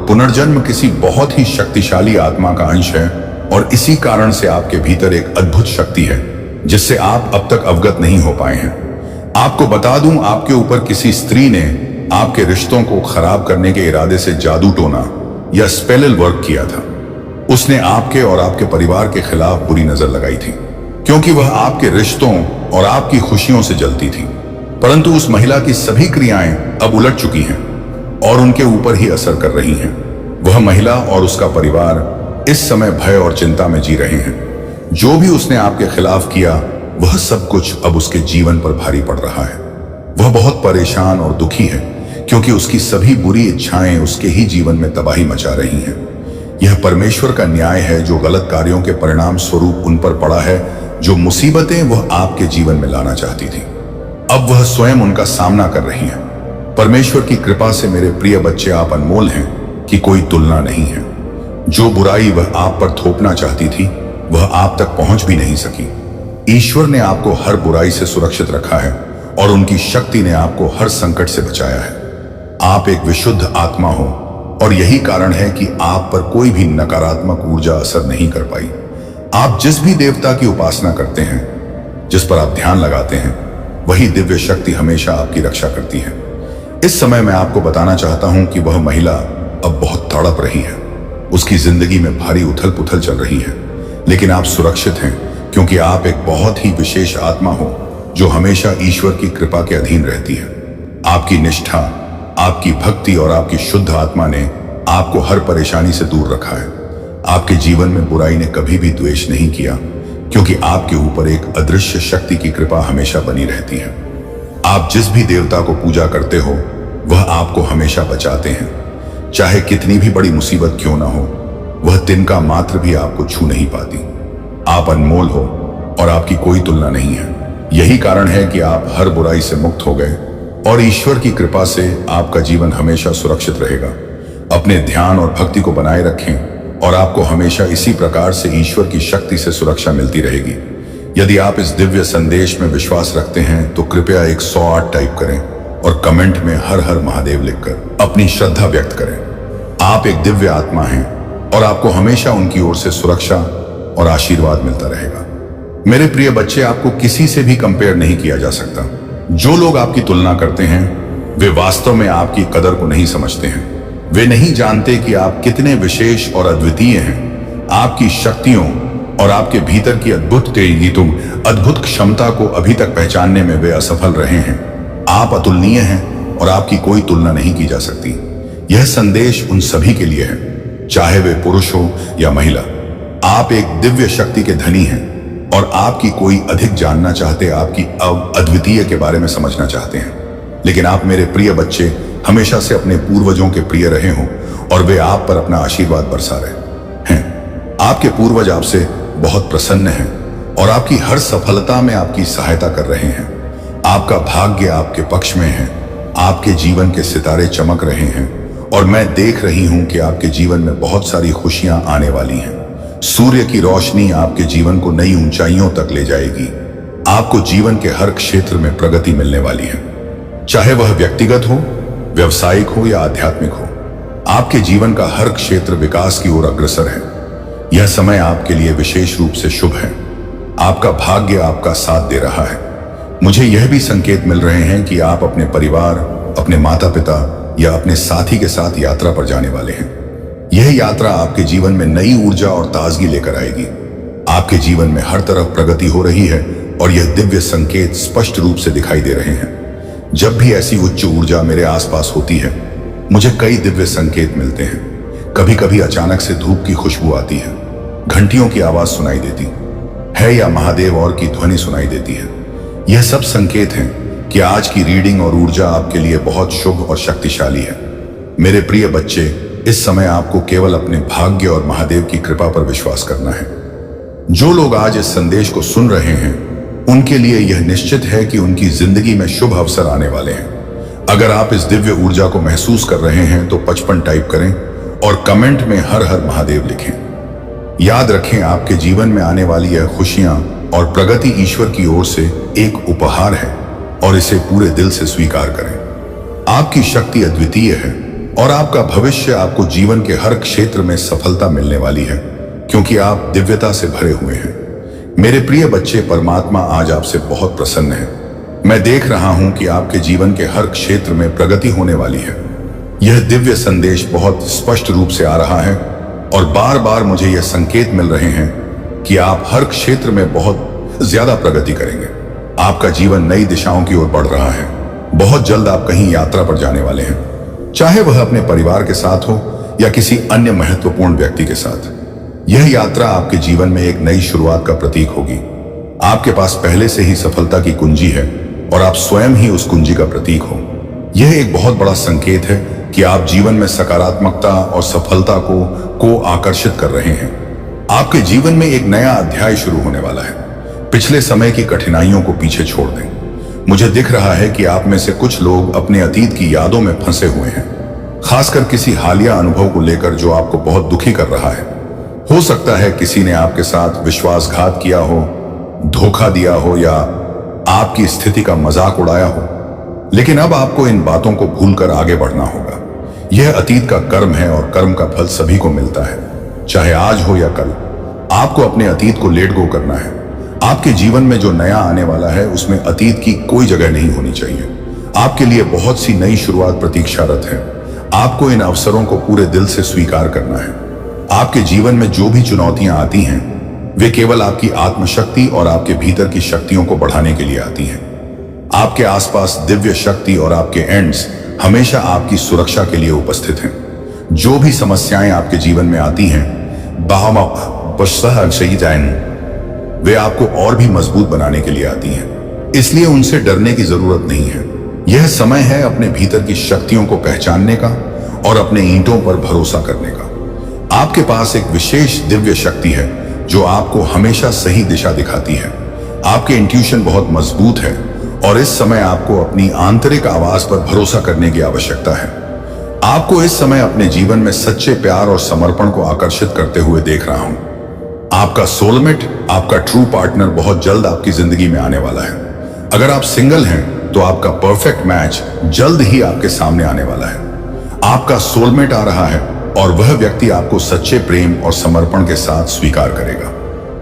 A: पुनर्जन्म किसी बहुत ही शक्तिशाली आत्मा का अंश है और इसी कारण से आपके भीतर एक अद्भुत शक्ति है जिससे आप अब तक अवगत नहीं हो पाए हैं। आपको बता दूं, आपके ऊपर किसी स्त्री ने आपके रिश्तों को खराब करने के इरादे से जादू टोना या स्पेल वर्क किया था। उसने आपके और आपके परिवार के खिलाफ बुरी नजर लगाई थी क्योंकि वह आपके रिश्तों और आपकी खुशियों से जलती थी। परंतु उस महिला की सभी क्रियाएं अब उलट चुकी हैं और उनके ऊपर ही असर कर रही हैं। वह महिला और उसका परिवार इस समय भय और चिंता में जी रहे हैं। जो भी उसने आपके खिलाफ किया वह सब कुछ अब उसके जीवन पर भारी पड़ रहा है। वह बहुत परेशान और दुखी है क्योंकि उसकी सभी बुरी इच्छाएं उसके ही जीवन में तबाही मचा रही हैं। यह परमेश्वर का न्याय है जो गलत कार्यों के परिणाम स्वरूप उन पर पड़ा है। जो मुसीबतें वह आपके जीवन में लाना चाहती थी, अब वह स्वयं उनका सामना कर रही है। परमेश्वर की कृपा से मेरे प्रिय बच्चे, आप अनमोल हैं कि कोई तुलना नहीं है। जो बुराई वह आप पर थोपना चाहती थी वह आप तक पहुंच भी नहीं सकी। ईश्वर ने आपको हर बुराई से सुरक्षित रखा है और उनकी शक्ति ने आपको हर संकट से बचाया है। आप एक विशुद्ध आत्मा हो और यही कारण है कि आप पर कोई भी नकारात्मक ऊर्जा असर नहीं कर पाई। आप जिस भी देवता की उपासना करते हैं, जिस पर आप ध्यान लगाते हैं, वही दिव्य शक्ति हमेशा आपकी रक्षा करती है। इस समय मैं आपको बताना चाहता हूं कि वह महिला अब बहुत तड़प रही है। उसकी जिंदगी में भारी उथल पुथल चल रही है, लेकिन आप सुरक्षित हैं क्योंकि आप एक बहुत ही विशेष आत्मा हो जो हमेशा ईश्वर की कृपा के अधीन रहती है। आपकी निष्ठा, आपकी भक्ति और आपकी शुद्ध आत्मा ने आपको हर परेशानी से दूर रखा है। आपके जीवन में बुराई ने कभी भी द्वेष नहीं किया क्योंकि आपके ऊपर एक अदृश्य शक्ति की कृपा हमेशा बनी रहती है। आप जिस भी देवता को पूजा करते हो वह आपको हमेशा बचाते हैं। चाहे कितनी भी बड़ी मुसीबत क्यों ना हो, वह तिनका मात्र भी आपको छू नहीं पाती। आप अनमोल हो और आपकी कोई तुलना नहीं है। यही कारण है कि आप हर बुराई से मुक्त हो गए और ईश्वर की कृपा से आपका जीवन हमेशा सुरक्षित रहेगा। अपने ध्यान और भक्ति को बनाए रखें और आपको हमेशा इसी प्रकार से ईश्वर की शक्ति से सुरक्षा मिलती रहेगी। यदि आप इस दिव्य संदेश में विश्वास रखते हैं तो कृपया 108 टाइप करें और कमेंट में हर हर महादेव लिखकर अपनी श्रद्धा व्यक्त करें। आप एक दिव्य आत्मा हैं और आपको हमेशा उनकी ओर से सुरक्षा और आशीर्वाद मिलता रहेगा। मेरे प्रिय बच्चे, आपको किसी से भी कंपेयर नहीं किया जा सकता। जो लोग आपकी तुलना करते हैं वे वास्तव में आपकी कदर को नहीं समझते हैं। वे नहीं जानते कि आप कितने विशेष और अद्वितीय हैं। आपकी शक्तियों और आपके भीतर की अद्भुत क्षमता को अभी तक पहचानने में वे असफल रहे हैं। आप अतुलनीय हैं और आपकी कोई तुलना नहीं की जा सकती। यह संदेश उन सभी के लिए है, चाहे वे पुरुष हो या महिला। आप एक दिव्य शक्ति के धनी हैं और आपकी कोई अधिक जानना चाहते, आपकी अद्वितीय के बारे में समझना चाहते हैं। लेकिन आप मेरे प्रिय बच्चे हमेशा से अपने पूर्वजों के प्रिय रहे हों और वे आप पर अपना आशीर्वाद बरसा रहे हैं। आपके पूर्वज आपसे बहुत प्रसन्न हैं और आपकी हर सफलता में आपकी सहायता कर रहे हैं। आपका भाग्य आपके पक्ष में है। आपके जीवन के सितारे चमक रहे हैं और मैं देख रही हूं कि आपके जीवन में बहुत सारी खुशियां आने वाली हैं। सूर्य की रोशनी आपके जीवन को नई ऊंचाइयों तक ले जाएगी। आपको जीवन के हर क्षेत्र में प्रगति मिलने वाली है, चाहे वह व्यक्तिगत हो, व्यवसायिक हो या आध्यात्मिक हो। आपके जीवन का हर क्षेत्र विकास की ओर अग्रसर है। यह समय आपके लिए विशेष रूप से शुभ है। आपका भाग्य आपका साथ दे रहा है। मुझे यह भी संकेत मिल रहे हैं कि आप अपने परिवार, अपने माता पिता या अपने साथी के साथ यात्रा पर जाने वाले हैं। यह यात्रा आपके जीवन में नई ऊर्जा और ताजगी लेकर आएगी। आपके जीवन में हर तरफ प्रगति हो रही है और यह दिव्य संकेत स्पष्ट रूप से दिखाई दे रहे हैं। जब भी ऐसी उच्च ऊर्जा मेरे आसपास होती है, मुझे कई दिव्य संकेत मिलते हैं। कभी कभी अचानक से धूप की खुशबू आती है, घंटियों की आवाज सुनाई देती है या महादेव और की ध्वनि सुनाई देती है। यह सब संकेत हैं कि आज की रीडिंग और ऊर्जा आपके लिए बहुत शुभ और शक्तिशाली है। मेरे प्रिय बच्चे, इस समय आपको केवल अपने भाग्य और महादेव की कृपा पर विश्वास करना है। जो लोग आज इस संदेश को सुन रहे हैं, उनके लिए यह निश्चित है कि उनकी जिंदगी में शुभ अवसर आने वाले हैं। अगर आप इस दिव्य ऊर्जा को महसूस कर रहे हैं तो 55 टाइप करें और कमेंट में हर हर महादेव लिखें। याद रखें, आपके जीवन में आने वाली यह खुशियां और प्रगति ईश्वर की ओर से एक उपहार है और इसे पूरे दिल से स्वीकार करें। आपकी शक्ति अद्वितीय है और आपका भविष्य, आपको जीवन के हर क्षेत्र में सफलता मिलने वाली है, क्योंकि आप दिव्यता से भरे हुए हैं। मेरे प्रिय बच्चे, परमात्मा आज आपसे बहुत प्रसन्न है। मैं देख रहा हूं कि आपके जीवन के हर क्षेत्र में प्रगति होने वाली है। यह दिव्य संदेश बहुत स्पष्ट रूप से आ रहा है और बार बार मुझे यह संकेत मिल रहे हैं कि आप हर क्षेत्र में बहुत ज्यादा प्रगति करेंगे। आपका जीवन नई दिशाओं की ओर बढ़ रहा है। बहुत जल्द आप कहीं यात्रा पर जाने वाले हैं, चाहे वह अपने परिवार के साथ हो या किसी अन्य महत्वपूर्ण व्यक्ति के साथ। यह यात्रा आपके जीवन में एक नई शुरुआत का प्रतीक होगी। आपके पास पहले से ही सफलता की कुंजी है और आप स्वयं ही उस कुंजी का प्रतीक हो। यह एक बहुत बड़ा संकेत है कि आप जीवन में सकारात्मकता और सफलता को आकर्षित कर रहे हैं। आपके जीवन में एक नया अध्याय शुरू होने वाला है। पिछले समय की कठिनाइयों को पीछे छोड़ दें। मुझे दिख रहा है कि आप में से कुछ लोग अपने अतीत की यादों में फंसे हुए हैं, खासकर किसी हालिया अनुभव को लेकर जो आपको बहुत दुखी कर रहा है। हो सकता है किसी ने आपके साथ विश्वासघात किया हो, धोखा दिया हो या आपकी स्थिति का मजाक उड़ाया हो। लेकिन अब आपको इन बातों को भूलकर आगे बढ़ना होगा। यह अतीत का कर्म है और कर्म का फल सभी को मिलता है, चाहे आज हो या कल। आपको अपने अतीत को लेट गो करना है। आपके जीवन में जो नया आने वाला है, उसमें अतीत की कोई जगह नहीं होनी चाहिए। आपके लिए बहुत सी नई शुरुआत प्रतीक्षारत है। आपको इन अवसरों को पूरे दिल से स्वीकार करना है। आपके जीवन में जो भी चुनौतियां आती हैं, वे केवल आपकी आत्मशक्ति और आपके भीतर की शक्तियों को बढ़ाने के लिए आती हैं। आपके आसपास दिव्य शक्ति और आपके एंड्स हमेशा आपकी सुरक्षा के लिए उपस्थित हैं। जो भी समस्याएं आपके जीवन में आती हैं, वे आपको और भी मजबूत बनाने के लिए आती हैं। इसलिए उनसे डरने की जरूरत नहीं है। यह समय है अपने भीतर की शक्तियों को पहचानने का और अपने ईंटों पर भरोसा करने का। आपके पास एक विशेष दिव्य शक्ति है जो आपको हमेशा सही दिशा दिखाती है। आपके इंट्यूशन बहुत मजबूत है और इस समय आपको अपनी आंतरिक आवाज पर भरोसा करने की आवश्यकता है। आपको इस समय अपने जीवन में सच्चे प्यार और समर्पण को आकर्षित करते हुए देख रहा हूं। आपका सोलमेट, आपका ट्रू पार्टनर बहुत जल्द आपकी जिंदगी में आने वाला है। अगर आप सिंगल हैं तो आपका परफेक्ट मैच जल्द ही आपके सामने आने वाला है। आपका सोलमेट आ रहा है और वह व्यक्ति आपको सच्चे प्रेम और समर्पण के साथ स्वीकार करेगा।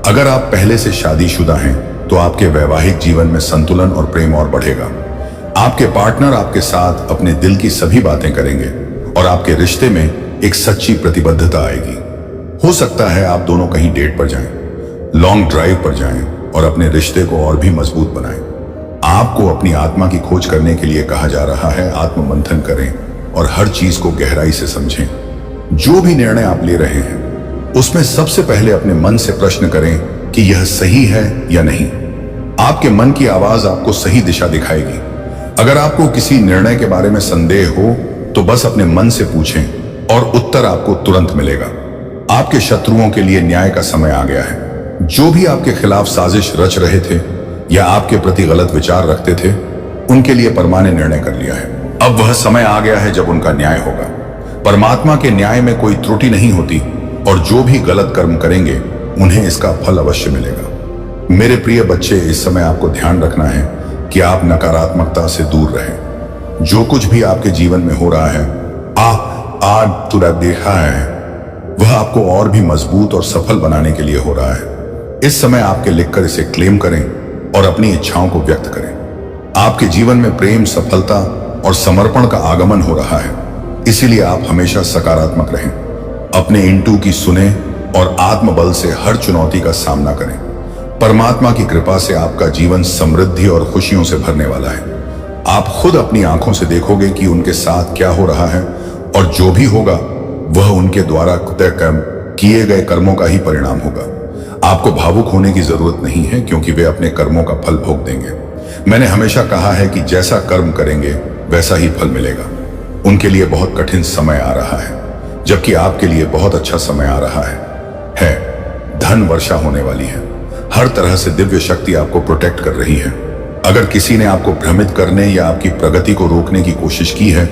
A: अगर आप पहले से शादीशुदा हैं तो आपके वैवाहिक जीवन में संतुलन और प्रेम और बढ़ेगा। आपके पार्टनर आपके साथ अपने दिल की सभी बातें करेंगे और आपके रिश्ते में एक सच्ची प्रतिबद्धता आएगी। हो सकता है आप दोनों कहीं डेट पर जाएं, लॉन्ग ड्राइव पर जाएं और अपने रिश्ते को और भी मजबूत बनाएं। आपको अपनी आत्मा की खोज करने के लिए कहा जा रहा है। आत्ममंथन करें और हर चीज को गहराई से समझें। जो भी निर्णय आप ले रहे हैं, उसमें सबसे पहले अपने मन से प्रश्न करें कि यह सही है या नहीं। आपके मन की आवाज आपको सही दिशा दिखाएगी। अगर आपको किसी निर्णय के बारे में संदेह हो तो बस अपने मन से पूछें और उत्तर आपको तुरंत मिलेगा। आपके शत्रुओं के लिए न्याय का समय आ गया है। जो भी आपके खिलाफ साजिश रच रहे थे या आपके प्रति गलत विचार रखते थे, उनके लिए परमा ने निर्णय कर लिया है। अब वह समय आ गया है जब उनका न्याय होगा। परमात्मा के न्याय में कोई त्रुटि नहीं होती और जो भी गलत कर्म करेंगे उन्हें इसका फल अवश्य मिलेगा। मेरे प्रिय बच्चे, इस समय आपको ध्यान रखना है कि आप नकारात्मकता से दूर रहें। जो कुछ भी आपके जीवन में हो रहा है, आप तुरा देखा है, वह आपको और भी मजबूत और सफल बनाने के लिए हो रहा है। इस समय आपके लिखकर इसे क्लेम करें और अपनी इच्छाओं को व्यक्त करें। आपके जीवन में प्रेम, सफलता और समर्पण का आगमन हो रहा है। इसीलिए आप हमेशा सकारात्मक रहें। अपने इंटू की सुने और आत्मबल से हर चुनौती का सामना करें। परमात्मा की कृपा से आपका जीवन समृद्धि और खुशियों से भरने वाला है। आप खुद अपनी आंखों से देखोगे कि उनके साथ क्या हो रहा है और जो भी होगा वह उनके द्वारा किए गए कर्मों का ही परिणाम होगा। आपको भावुक होने की जरूरत नहीं है, क्योंकि वे अपने कर्मों का फल भोग देंगे। मैंने हमेशा कहा है कि जैसा कर्म करेंगे वैसा ही फल मिलेगा। उनके लिए बहुत कठिन समय आ रहा है, जबकि आपके लिए बहुत अच्छा समय आ रहा है। धन वर्षा होने वाली है। हर तरह से दिव्य शक्ति आपको प्रोटेक्ट कर रही है। अगर किसी ने आपको भ्रमित करने या आपकी प्रगति को रोकने की कोशिश की है,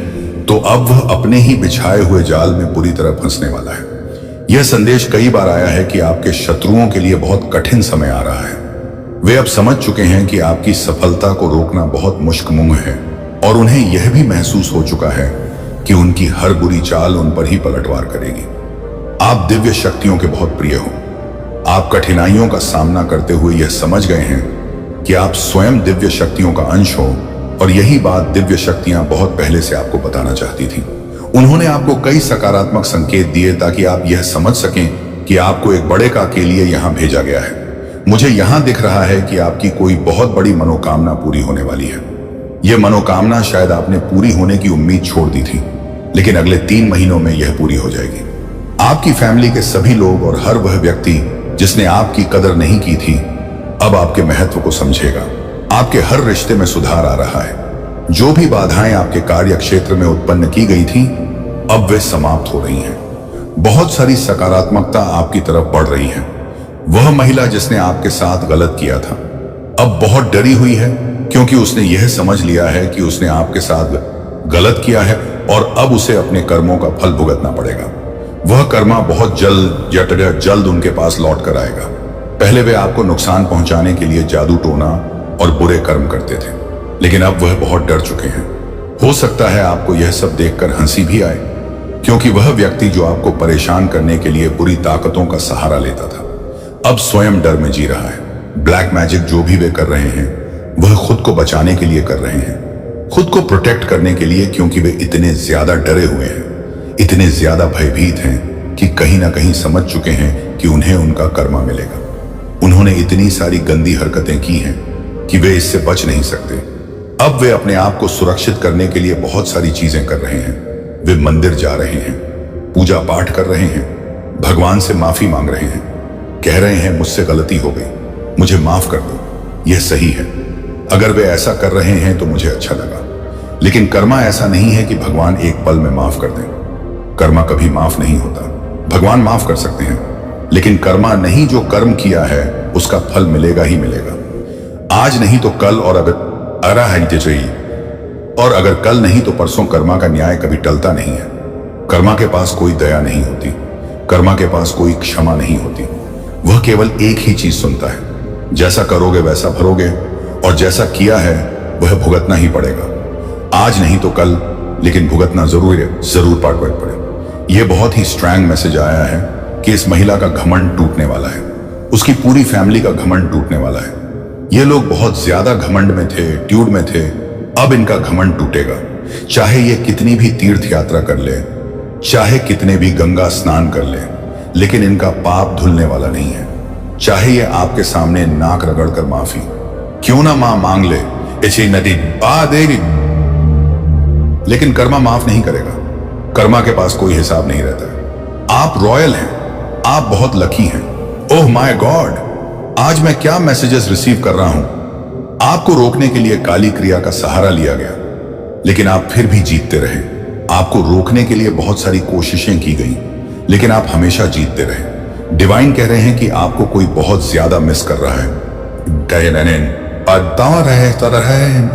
A: तो अब वह अपने ही बिछाए हुए जाल में बुरी तरह फंसने वाला है। यह संदेश कई बार आया है कि आपके शत्रुओं के लिए बहुत कठिन समय आ रहा है। वे अब समझ चुके हैं कि आपकी सफलता को रोकना बहुत मुश्किल है, और उन्हें यह भी महसूस हो चुका है कि उनकी हर बुरी चाल उन पर ही पलटवार करेगी। आप दिव्य शक्तियों के बहुत प्रिय हो। आप कठिनाइयों का सामना करते हुए यह समझ गए हैं कि आप स्वयं दिव्य शक्तियों का अंश हो, और यही बात दिव्य शक्तियां बहुत पहले से आपको बताना चाहती थी। उन्होंने आपको कई सकारात्मक संकेत दिए ताकि आप यह समझ सकें कि आपको एक बड़े काम के लिए यहां भेजा गया है। मुझे यहां दिख रहा है कि आपकी कोई बहुत बड़ी मनोकामना पूरी होने वाली है। यह मनोकामना शायद आपने पूरी होने की उम्मीद छोड़ दी थी, लेकिन अगले 3 महीनों में यह पूरी हो जाएगी। आपकी फैमिली के सभी लोग और हर वह व्यक्ति जिसने आपकी कदर नहीं की थी, अब आपके महत्व को समझेगा। आपके हर रिश्ते में सुधार आ रहा है। जो भी बाधाएं आपके कार्य क्षेत्र में उत्पन्न की गई थी, अब वे समाप्त हो रही हैं। बहुत सारी सकारात्मकता आपकी तरफ बढ़ रही है। वह महिला जिसने आपके साथ गलत किया था, अब बहुत डरी हुई है, क्योंकि उसने यह समझ लिया है कि उसने आपके साथ गलत किया है और अब उसे अपने कर्मों का फल भुगतना पड़ेगा। वह कर्मा बहुत जल्द उनके पास लौट कर आएगा। पहले वे आपको नुकसान पहुंचाने के लिए जादू टोना और बुरे कर्म करते थे, लेकिन अब वह बहुत डर चुके हैं। हो सकता है आपको यह सब देखकर हंसी भी आए, क्योंकि वह व्यक्ति जो आपको परेशान करने के लिए बुरी ताकतों का सहारा लेता था, अब स्वयं डर में जी रहा है। ब्लैक मैजिक जो भी वे कर रहे हैं, वह खुद को बचाने के लिए कर रहे हैं, खुद को प्रोटेक्ट करने के लिए, क्योंकि वे इतने ज्यादा डरे हुए हैं, इतने ज्यादा भयभीत हैं कि कहीं ना कहीं समझ चुके हैं कि उन्हें उनका कर्मा मिलेगा। उन्होंने इतनी सारी गंदी हरकतें की हैं कि वे इससे बच नहीं सकते। अब वे अपने आप को सुरक्षित करने के लिए बहुत सारी चीजें कर रहे हैं। वे मंदिर जा रहे हैं, पूजा पाठ कर रहे हैं, भगवान से माफी मांग रहे हैं, कह रहे हैं मुझसे गलती हो गई, मुझे माफ कर दो, यह सही है। अगर वे ऐसा कर रहे हैं तो मुझे अच्छा लगा, लेकिन कर्मा ऐसा नहीं है कि भगवान एक पल में माफ कर दें। कर्मा कभी माफ नहीं होता। भगवान माफ कर सकते हैं, लेकिन कर्मा नहीं। जो कर्म किया है उसका फल मिलेगा ही मिलेगा, आज नहीं तो कल, और अगर कल नहीं तो परसों। कर्मा का न्याय कभी टलता नहीं है। कर्मा के पास कोई दया नहीं होती, कर्मा के पास कोई क्षमा नहीं होती। वह केवल एक ही चीज सुनता है, जैसा करोगे वैसा भरोगे, और जैसा किया है वह भुगतना ही पड़ेगा। आज नहीं तो कल, लेकिन भुगतना जरूर पड़े। यह बहुत ही स्ट्रांग मैसेज आया है कि इस महिला का घमंड टूटने वाला है, उसकी पूरी फैमिली का घमंड टूटने वाला है। ये लोग बहुत ज्यादा घमंड में थे, ट्यूड में थे, अब इनका घमंड टूटेगा। चाहे ये कितनी भी तीर्थ यात्रा कर ले, चाहे कितने भी गंगा स्नान कर ले, लेकिन इनका पाप धुलने वाला नहीं है। चाहे ये आपके सामने नाक रगड़कर माफी क्यों ना मांग ले, ऐसी नदी देगी, लेकिन कर्मा माफ नहीं करेगा। कर्मा के पास कोई हिसाब नहीं रहता। आप रॉयल हैं, आप बहुत लकी हैं। ओह माय गॉड, आज मैं क्या मैसेजेस रिसीव कर रहा हूं। आपको रोकने के लिए काली क्रिया का सहारा लिया गया, लेकिन आप फिर भी जीतते रहे। आपको रोकने के लिए बहुत सारी कोशिशें की गई, लेकिन आप हमेशा जीतते रहे। डिवाइन कह रहे हैं कि आपको कोई बहुत ज्यादा मिस कर रहा है,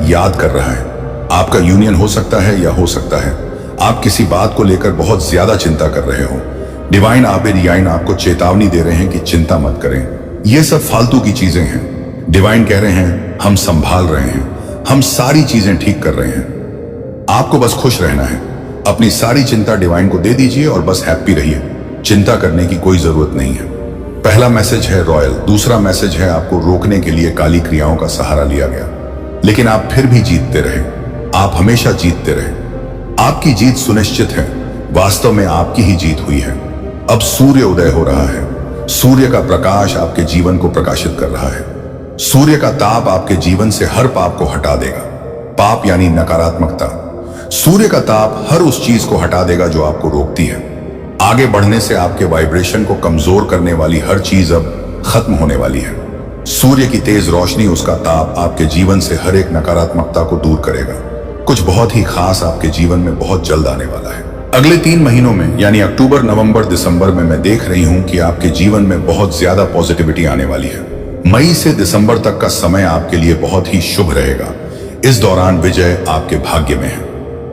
A: याद कर रहा है। आपका यूनियन हो सकता है या हो सकता है आप किसी बात को लेकर बहुत ज्यादा चिंता कर रहे हो। डिवाइन आपको चेतावनी दे रहे हैं कि चिंता मत करें, ये सब फालतू की चीजें हैं। डिवाइन कह रहे हैं हम संभाल रहे हैं, हम सारी चीजें ठीक कर रहे हैं। आपको बस खुश रहना है। अपनी सारी चिंता डिवाइन को दे दीजिए और बस हैप्पी रहिए। चिंता करने की कोई जरूरत नहीं है। पहला मैसेज है रॉयल। दूसरा मैसेज है आपको रोकने के लिए काली क्रियाओं का सहारा लिया गया, लेकिन आप फिर भी जीतते रहे। आप हमेशा जीतते रहे। आपकी जीत सुनिश्चित है। वास्तव में आपकी ही जीत हुई है। अब सूर्य उदय हो रहा है। सूर्य का प्रकाश आपके जीवन को प्रकाशित कर रहा है। सूर्य का ताप आपके जीवन से हर पाप को हटा देगा। पाप यानी नकारात्मकता। सूर्य का ताप हर उस चीज को हटा देगा जो आपको रोकती है। आगे बढ़ने से आपके वाइब्रेशन को कमजोर करने वाली हर चीज अब खत्म होने वाली है। सूर्य की तेज रोशनी, उसका ताप आपके जीवन से हर एक नकारात्मकता को दूर करेगा। कुछ बहुत ही खास आपके जीवन में बहुत जल्द आने वाला है। अगले 3 महीनों में यानी अक्टूबर, नवंबर, दिसंबर में मैं देख रही हूं कि आपके जीवन में बहुत ज्यादा पॉजिटिविटी आने वाली है। मई से दिसंबर तक का समय आपके लिए बहुत ही शुभ रहेगा। इस दौरान विजय आपके भाग्य में है।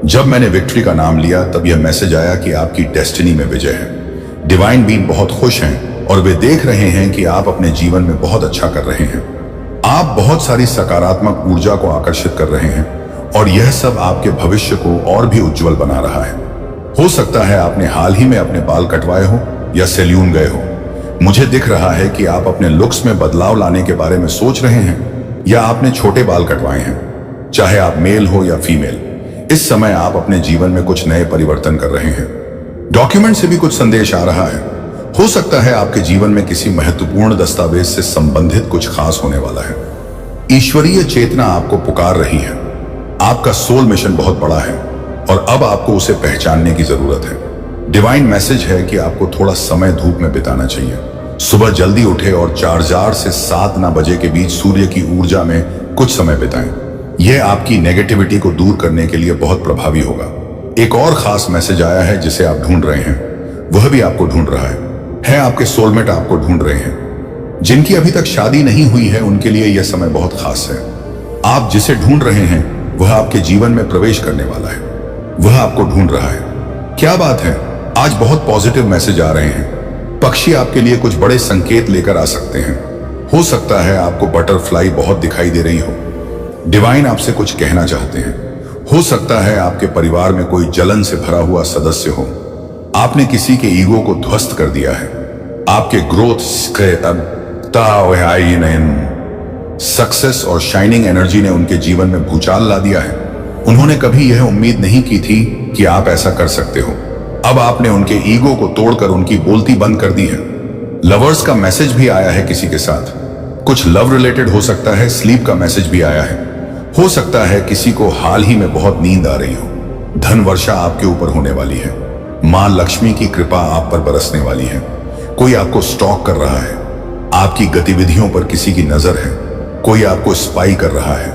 A: जब मैंने विक्ट्री का नाम लिया तब यह मैसेज आया कि आपकी डेस्टिनी में विजय है। डिवाइन बीइंग बहुत खुश हैं और वे देख रहे हैं कि आप अपने जीवन में बहुत अच्छा कर रहे हैं। आप बहुत सारी सकारात्मक ऊर्जा को आकर्षित कर रहे हैं और यह सब आपके भविष्य को और भी उज्जवल बना रहा है। हो सकता है आपने हाल ही में अपने बाल कटवाए हो या सैलून गए हो। मुझे दिख रहा है कि आप अपने लुक्स में बदलाव लाने के बारे में सोच रहे हैं या आपने छोटे बाल कटवाए हैं। चाहे आप मेल हो या फीमेल, इस समय आप अपने जीवन में कुछ नए परिवर्तन कर रहे हैं। डॉक्यूमेंट से भी कुछ संदेश आ रहा है। हो सकता है आपके जीवन में किसी महत्वपूर्ण दस्तावेज से संबंधित कुछ खास होने वाला है। ईश्वरीय चेतना आपको पुकार रही है। आपका सोल मिशन बहुत बड़ा है और अब आपको उसे पहचानने की जरूरत है। डिवाइन मैसेज है कि आपको थोड़ा समय धूप में बिताना चाहिए। सुबह जल्दी उठे और 4 से 7 बजे के बीच सूर्य की ऊर्जा में कुछ समय बिताएं। यह आपकी नेगेटिविटी को दूर करने के लिए बहुत प्रभावी होगा। एक और खास मैसेज आया है जिसे आप ढूंढ रहे हैं, वह भी आपको ढूंढ रहा है। आपके सोलमेट आपको ढूंढ रहे हैं। जिनकी अभी तक शादी नहीं हुई है उनके लिए यह समय बहुत खास है। आप जिसे ढूंढ रहे हैं वह आपके जीवन में प्रवेश करने वाला है। वह आपको ढूंढ रहा है। क्या बात है, आज बहुत पॉजिटिव मैसेज आ रहे हैं। पक्षी आपके लिए कुछ बड़े संकेत लेकर आ सकते हैं। हो सकता है आपको बटरफ्लाई बहुत दिखाई दे रही हो। डिवाइन आपसे कुछ कहना चाहते हैं। हो सकता है आपके परिवार में कोई जलन से भरा हुआ सदस्य हो। आपने किसी के ईगो को ध्वस्त कर दिया है। आपके ग्रोथ, सक्सेस और शाइनिंग एनर्जी ने उनके जीवन में भूचाल ला दिया है। उन्होंने कभी यह उम्मीद नहीं की थी कि आप ऐसा कर सकते हो। अब आपने उनके ईगो को तोड़कर उनकी बोलती बंद कर दी है। लवर्स का मैसेज भी आया है किसी के साथ। कुछ लव रिलेटेड हो सकता है। स्लीप का मैसेज भी आया है। हो सकता है किसी को हाल ही में बहुत नींद आ रही हो। धन वर्षा आपके ऊपर होने वाली है। मां लक्ष्मी की कृपा आप पर बरसने वाली है। कोई आपको स्टॉक कर रहा है। आपकी गतिविधियों पर किसी की नजर है। कोई आपको स्पाई कर रहा है।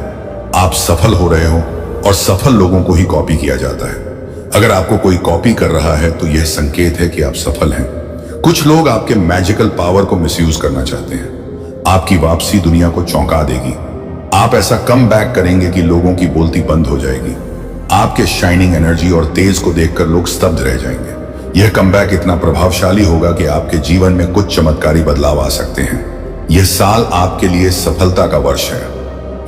A: आप सफल हो रहे हो और सफल लोगों को ही कॉपी किया जाता है। अगर आपको कोई कॉपी कर रहा है तो यह संकेत है कि आप सफल हैं। कुछ लोग आपके मैजिकल पावर को मिसयूज करना चाहते हैं। आपकी वापसी दुनिया को चौंका देगी। आप ऐसा कम बैक करेंगे कि लोगों की बोलती बंद हो जाएगी। आपके शाइनिंग एनर्जी और तेज को देखकर लोग स्तब्ध रह जाएंगे। यह कमबैक इतना प्रभावशाली होगा कि आपके जीवन में कुछ चमत्कारी बदलाव आ सकते हैं। यह साल आपके लिए सफलता का वर्ष है।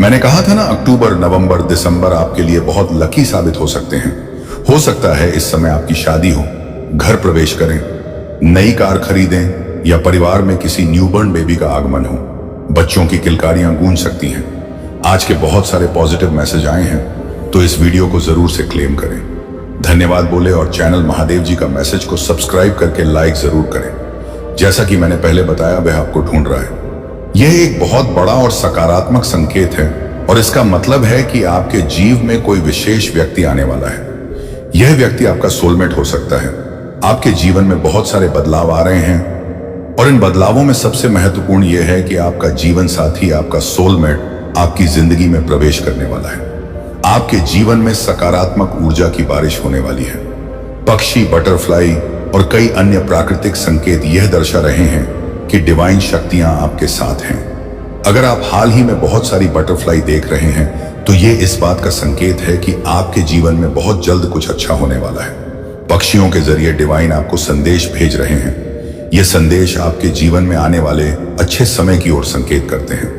A: मैंने कहा था ना, अक्टूबर, नवंबर, दिसंबर आपके लिए बहुत लकी साबित हो सकते हैं। हो सकता है इस समय आपकी शादी हो, घर प्रवेश करें, नई कार खरीदें या परिवार में किसी न्यूबॉर्न बेबी का आगमन हो। बच्चों की किलकारियां गूंज सकती हैं। आज के बहुत सारे पॉजिटिव मैसेज आए हैं, तो इस वीडियो को जरूर से क्लेम करें। धन्यवाद बोले और चैनल महादेव जी का मैसेज को सब्सक्राइब करके लाइक जरूर करें। जैसा कि मैंने पहले बताया, वह आपको ढूंढ रहा है। यह एक बहुत बड़ा और सकारात्मक संकेत है और इसका मतलब है कि आपके जीव में कोई विशेष व्यक्ति आने वाला है। यह व्यक्ति आपका सोलमेट हो सकता है। आपके जीवन में बहुत सारे बदलाव आ रहे हैं और इन बदलावों में सबसे महत्वपूर्ण यह है कि आपका जीवन साथी, आपका सोलमेट आपकी जिंदगी में प्रवेश करने वाला है। आपके जीवन में सकारात्मक ऊर्जा की बारिश होने वाली है। पक्षी, बटरफ्लाई और कई अन्य प्राकृतिक संकेत यह दर्शा रहे हैं कि डिवाइन शक्तियां आपके साथ हैं। अगर आप हाल ही में बहुत सारी बटरफ्लाई देख रहे हैं तो ये इस बात का संकेत है कि आपके जीवन में बहुत जल्द कुछ अच्छा होने वाला है। पक्षियों के जरिए डिवाइन आपको संदेश भेज रहे हैं। ये संदेश आपके जीवन में आने वाले अच्छे समय की ओर संकेत करते हैं।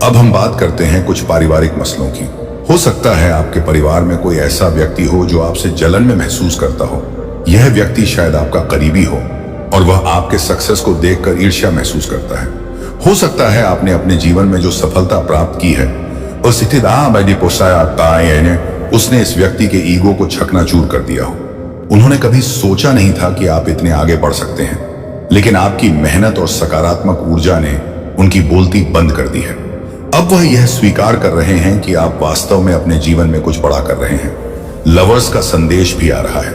A: अब हम बात करते हैं कुछ पारिवारिक मसलों की। हो सकता है आपके परिवार में कोई ऐसा व्यक्ति हो जो आपसे जलन में महसूस करता हो। यह व्यक्ति शायद आपका करीबी हो और वह आपके सक्सेस को देखकर ईर्ष्या महसूस करता है। हो सकता है आपने अपने जीवन में जो सफलता प्राप्त की है उसने इस व्यक्ति के ईगो को चकनाचूर कर दिया हो। उन्होंने कभी सोचा नहीं था कि आप इतने आगे बढ़ सकते हैं, लेकिन आपकी मेहनत और सकारात्मक ऊर्जा ने उनकी बोलती बंद कर दी है। अब वह यह स्वीकार कर रहे हैं कि आप वास्तव में अपने जीवन में कुछ बड़ा कर रहे हैं। लवर्स का संदेश भी आ रहा है।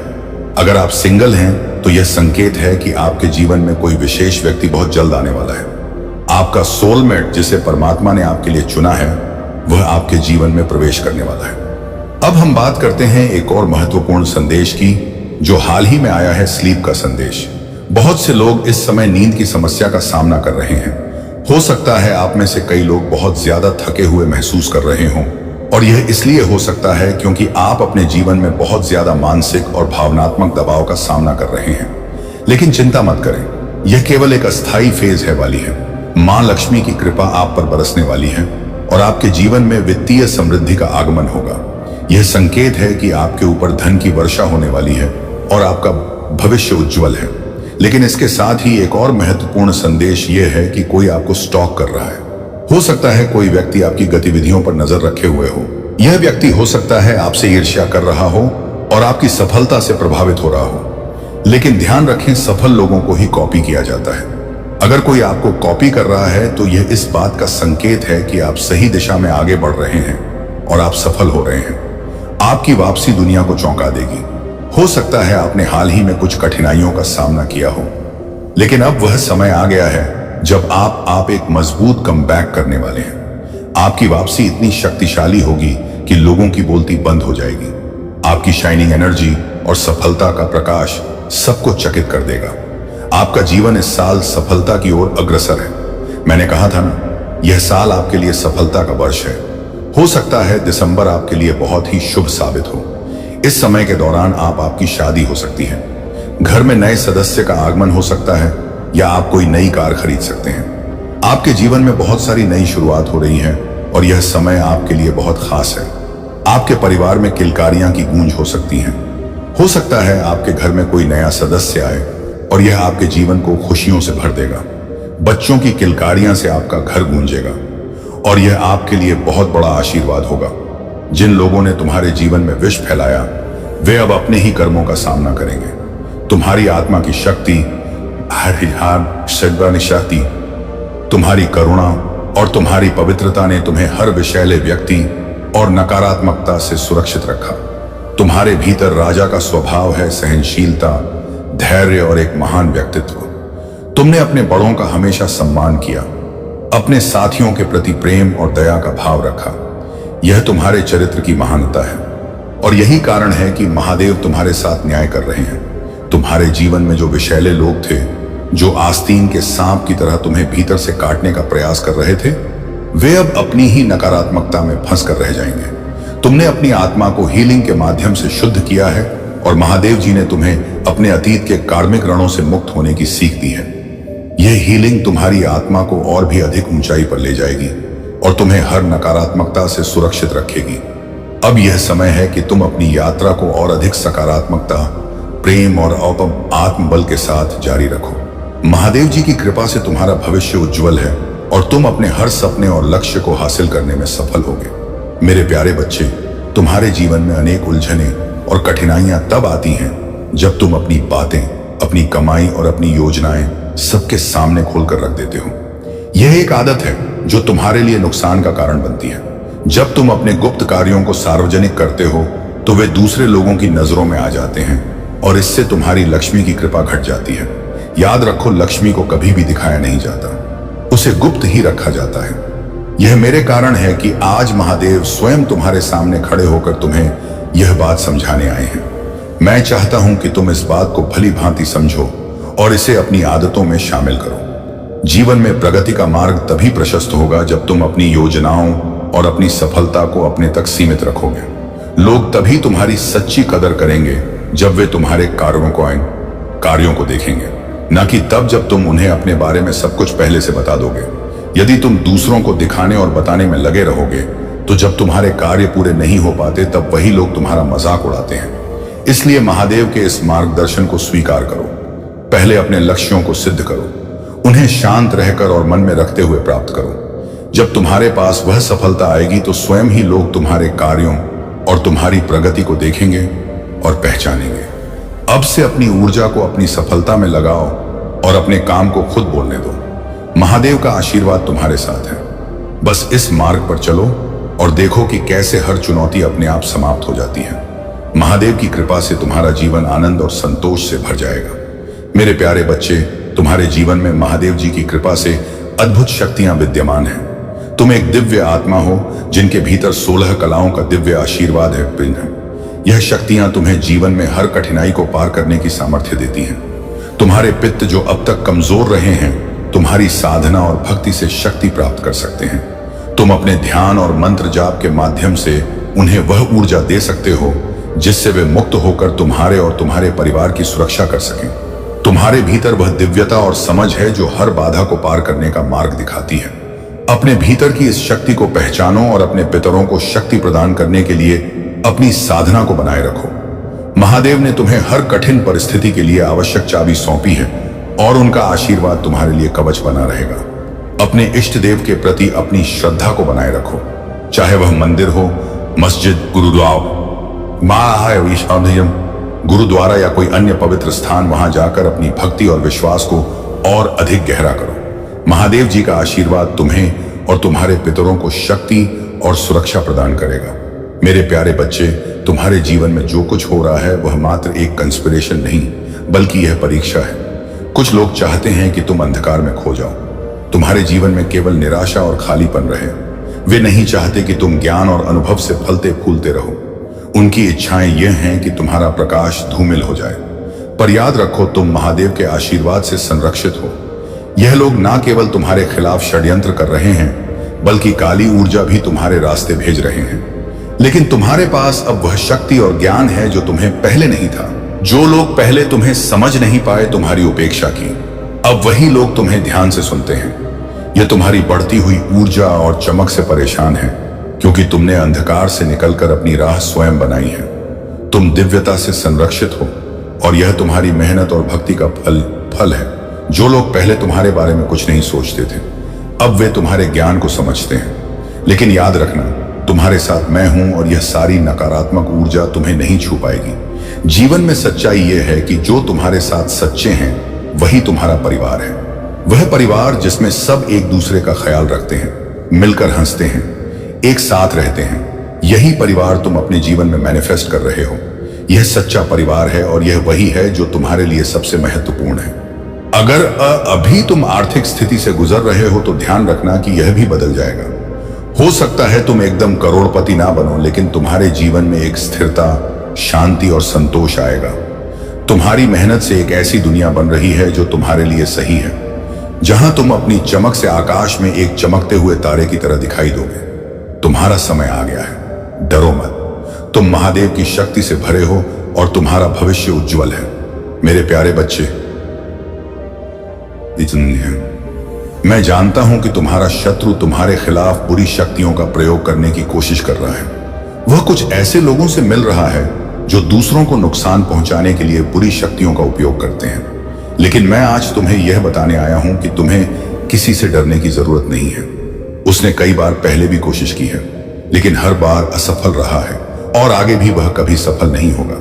A: अगर आप सिंगल हैं तो यह संकेत है कि आपके जीवन में कोई विशेष व्यक्ति बहुत जल्द आने वाला है। आपका सोलमेट जिसे परमात्मा ने आपके लिए चुना है वह आपके जीवन में प्रवेश करने वाला है। अब हम बात करते हैं एक और महत्वपूर्ण संदेश की, जो हाल ही में आया है, स्लीप का संदेश। बहुत से लोग इस समय नींद की समस्या का सामना कर रहे हैं। हो सकता है आप में से कई लोग बहुत ज्यादा थके हुए महसूस कर रहे हों, और यह इसलिए हो सकता है क्योंकि आप अपने जीवन में बहुत ज्यादा मानसिक और भावनात्मक दबाव का सामना कर रहे हैं। लेकिन चिंता मत करें, यह केवल एक अस्थायी फेज है वाली है। मां लक्ष्मी की कृपा आप पर बरसने वाली है और आपके जीवन में वित्तीय समृद्धि का आगमन होगा। यह संकेत है कि आपके ऊपर धन की वर्षा होने वाली है और आपका भविष्य उज्जवल है। लेकिन इसके साथ ही एक और महत्वपूर्ण संदेश यह है कि कोई आपको स्टॉक कर रहा है। हो सकता है कोई व्यक्ति आपकी गतिविधियों पर नजर रखे हुए हो। यह व्यक्ति हो सकता है आपसे ईर्ष्या कर रहा हो और आपकी सफलता से प्रभावित हो रहा हो। लेकिन ध्यान रखें, सफल लोगों को ही कॉपी किया जाता है। अगर कोई आपको कॉपी कर रहा है तो यह इस बात का संकेत है कि आप सही दिशा में आगे बढ़ रहे हैं और आप सफल हो रहे हैं। आपकी वापसी दुनिया को चौंका देगी। हो सकता है आपने हाल ही में कुछ कठिनाइयों का सामना किया हो, लेकिन अब वह समय आ गया है जब आप एक मजबूत कमबैक करने वाले हैं। आपकी वापसी इतनी शक्तिशाली होगी कि लोगों की बोलती बंद हो जाएगी। आपकी शाइनिंग एनर्जी और सफलता का प्रकाश सबको चकित कर देगा। आपका जीवन इस साल सफलता की ओर अग्रसर है। मैंने कहा था ना, यह साल आपके लिए सफलता का वर्ष है। हो सकता है दिसंबर आपके लिए बहुत ही शुभ साबित हो। इस समय के दौरान आपकी शादी हो सकती है, घर में नए सदस्य का आगमन हो सकता है, या आप कोई नई कार खरीद सकते हैं। आपके जीवन में बहुत सारी नई शुरुआत हो रही है और यह समय आपके लिए बहुत खास है। आपके परिवार में किलकारियां की गूंज हो सकती हैं। हो सकता है आपके घर में कोई नया सदस्य आए और यह आपके जीवन को खुशियों से भर देगा। बच्चों की किलकारियां से आपका घर गूंजेगा और यह आपके लिए बहुत बड़ा आशीर्वाद होगा। जिन लोगों ने तुम्हारे जीवन में विष फैलाया वे अब अपने ही कर्मों का सामना करेंगे। तुम्हारी आत्मा की शक्ति, शक्ति, तुम्हारी करुणा और तुम्हारी पवित्रता ने तुम्हें हर विषैले व्यक्ति और नकारात्मकता से सुरक्षित रखा। तुम्हारे भीतर राजा का स्वभाव है, सहनशीलता, धैर्य और एक महान व्यक्तित्व। तुमने अपने बड़ों का हमेशा सम्मान किया, अपने साथियों के प्रति प्रेम और दया का भाव रखा। यह तुम्हारे चरित्र की महानता है और यही कारण है कि महादेव तुम्हारे साथ न्याय कर रहे हैं। तुम्हारे जीवन में जो विषैले लोग थे, जो आस्तीन के सांप की तरह तुम्हें भीतर से काटने का प्रयास कर रहे थे, वे अब अपनी ही नकारात्मकता में फंस कर रह जाएंगे। तुमने अपनी आत्मा को हीलिंग के माध्यम से शुद्ध किया है और महादेव जी ने तुम्हें अपने अतीत के कार्मिक रणों से मुक्त होने की सीख दी है। यह हीलिंग तुम्हारी आत्मा को और भी अधिक ऊंचाई पर ले जाएगी और तुम्हें हर नकारात्मकता से सुरक्षित रखेगी। अब यह समय है कि तुम अपनी यात्रा को और अधिक सकारात्मकता, प्रेम और आत्मबल के साथ जारी रखो। महादेव जी की कृपा से तुम्हारा भविष्य उज्जवल है और तुम अपने हर सपने और लक्ष्य को हासिल करने में सफल होगे। मेरे प्यारे बच्चे, तुम्हारे जीवन में अनेक उलझनें और कठिनाइयां तब आती हैं जब तुम अपनी बातें, अपनी कमाई और अपनी योजनाएं सबके सामने खोलकर रख देते हो। यह एक आदत है जो तुम्हारे लिए नुकसान का कारण बनती है। जब तुम अपने गुप्त कार्यों को सार्वजनिक करते हो तो वे दूसरे लोगों की नजरों में आ जाते हैं और इससे तुम्हारी लक्ष्मी की कृपा घट जाती है। याद रखो, लक्ष्मी को कभी भी दिखाया नहीं जाता, उसे गुप्त ही रखा जाता है। यह मेरे कारण है कि आज महादेव स्वयं तुम्हारे सामने खड़े होकर तुम्हें यह बात समझाने आए हैं। मैं चाहता हूं कि तुम इस बात को भली भांति समझो और इसे अपनी आदतों में शामिल करो। जीवन में प्रगति का मार्ग तभी प्रशस्त होगा जब तुम अपनी योजनाओं और अपनी सफलता को अपने तक सीमित रखोगे। लोग तभी तुम्हारी सच्ची कदर करेंगे जब वे तुम्हारे कार्यों को देखेंगे, न कि तब जब तुम उन्हें अपने बारे में सब कुछ पहले से बता दोगे। यदि तुम दूसरों को दिखाने और बताने में लगे रहोगे तो जब तुम्हारे कार्य पूरे नहीं हो पाते तब वही लोग तुम्हारा मजाक उड़ाते हैं। इसलिए महादेव के इस मार्गदर्शन को स्वीकार करो। पहले अपने लक्ष्यों को सिद्ध करो, उन्हें शांत रहकर और मन में रखते हुए प्राप्त करो। जब तुम्हारे पास वह सफलता आएगी तो स्वयं ही लोग तुम्हारे कार्यों और तुम्हारी प्रगति को देखेंगे और पहचानेंगे। अब से अपनी ऊर्जा को अपनी सफलता में लगाओ और अपने काम को खुद बोलने दो। महादेव का आशीर्वाद तुम्हारे साथ है। बस इस मार्ग पर चलो और देखो कि कैसे हर चुनौती अपने आप समाप्त हो जाती है। महादेव की कृपा से तुम्हारा जीवन आनंद और संतोष से भर जाएगा। मेरे प्यारे बच्चे, तुम्हारे जीवन में महादेव जी की कृपा से अद्भुत शक्तियां विद्यमान हैं। तुम एक दिव्य आत्मा हो जिनके भीतर 16 कलाओं का दिव्य आशीर्वाद है। यह शक्तियां तुम्हें जीवन में हर कठिनाई को पार करने की सामर्थ्य देती हैं। तुम्हारे पित्त जो अब तक कमजोर रहे हैं, तुम्हारी साधना और भक्ति से शक्ति प्राप्त कर सकते हैं। तुम अपने ध्यान और मंत्र जाप के माध्यम से उन्हें वह ऊर्जा दे सकते हो जिससे वे मुक्त होकर तुम्हारे और तुम्हारे परिवार की सुरक्षा कर सकें। तुम्हारे भीतर वह दिव्यता और समझ है जो हर बाधा को पार करने का मार्ग दिखाती है। अपने भीतर की इस शक्ति को पहचानो और अपने पितरों को शक्ति प्रदान करने के लिए अपनी साधना को बनाए रखो। महादेव ने तुम्हें हर कठिन परिस्थिति के लिए आवश्यक चाबी सौंपी है और उनका आशीर्वाद तुम्हारे लिए कवच बना रहेगा। अपने इष्ट देव के प्रति अपनी श्रद्धा को बनाए रखो, चाहे वह मंदिर हो, मस्जिद, गुरुद्वारा या कोई अन्य पवित्र स्थान। वहां जाकर अपनी भक्ति और विश्वास को और अधिक गहरा करो। महादेव जी का आशीर्वाद तुम्हें और तुम्हारे पितरों को शक्ति और सुरक्षा प्रदान करेगा। मेरे प्यारे बच्चे, तुम्हारे जीवन में जो कुछ हो रहा है वह मात्र एक कंस्पिरेशन नहीं, बल्कि यह परीक्षा है। कुछ लोग चाहते हैं कि तुम अंधकार में खो जाओ, तुम्हारे जीवन में केवल निराशा और खालीपन रहे। वे नहीं चाहते कि तुम ज्ञान और अनुभव से फलते फूलते रहो। उनकी इच्छाएं यह हैं कि तुम्हारा प्रकाश धूमिल हो जाए। पर याद रखो, तुम महादेव के आशीर्वाद से संरक्षित हो। यह लोग ना केवल तुम्हारे खिलाफ षड्यंत्र कर रहे हैं, बल्कि काली ऊर्जा भी तुम्हारे रास्ते भेज रहे हैं। लेकिन तुम्हारे पास अब वह शक्ति और ज्ञान है जो तुम्हें पहले नहीं था। जो लोग पहले तुम्हें समझ नहीं पाए, तुम्हारी उपेक्षा की, अब वही लोग तुम्हें ध्यान से सुनते हैं। यह तुम्हारी बढ़ती हुई ऊर्जा और चमक से परेशान है, क्योंकि तुमने अंधकार से निकलकर अपनी राह स्वयं बनाई है। तुम दिव्यता से संरक्षित हो और यह तुम्हारी मेहनत और भक्ति का फल है। जो लोग पहले तुम्हारे बारे में कुछ नहीं सोचते थे, अब वे तुम्हारे ज्ञान को समझते हैं। लेकिन याद रखना, तुम्हारे साथ मैं हूं और यह सारी नकारात्मक ऊर्जा तुम्हें नहीं छू पाएगी। जीवन में सच्चाई यह है कि जो तुम्हारे साथ सच्चे हैं वही तुम्हारा परिवार है। वह परिवार जिसमें सब एक दूसरे का ख्याल रखते हैं, मिलकर हंसते हैं, एक साथ रहते हैं। यही परिवार तुम अपने जीवन में मैनिफेस्ट कर रहे हो। यह सच्चा परिवार है और यह वही है जो तुम्हारे लिए सबसे महत्वपूर्ण है। अगर अभी तुम आर्थिक स्थिति से गुजर रहे हो तो ध्यान रखना कि यह भी बदल जाएगा। हो सकता है तुम एकदम करोड़पति ना बनो, लेकिन तुम्हारे जीवन में एक स्थिरता, शांति और संतोष आएगा। तुम्हारी मेहनत से एक ऐसी दुनिया बन रही है जो तुम्हारे लिए सही है, जहां तुम अपनी चमक से आकाश में एक चमकते हुए तारे की तरह दिखाई दोगे। तुम्हारा समय आ गया है, डरो मत। तुम महादेव की शक्ति से भरे हो और तुम्हारा भविष्य उज्जवल है। मेरे प्यारे बच्चे, मैं जानता हूं कि तुम्हारा शत्रु तुम्हारे खिलाफ बुरी शक्तियों का प्रयोग करने की कोशिश कर रहा है। वह कुछ ऐसे लोगों से मिल रहा है जो दूसरों को नुकसान पहुंचाने के लिए बुरी शक्तियों का उपयोग करते हैं। लेकिन मैं आज तुम्हें यह बताने आया हूं कि तुम्हें किसी से डरने की जरूरत नहीं है। उसने कई बार पहले भी कोशिश की है, लेकिन हर बार असफल रहा है और आगे भी वह कभी सफल नहीं होगा।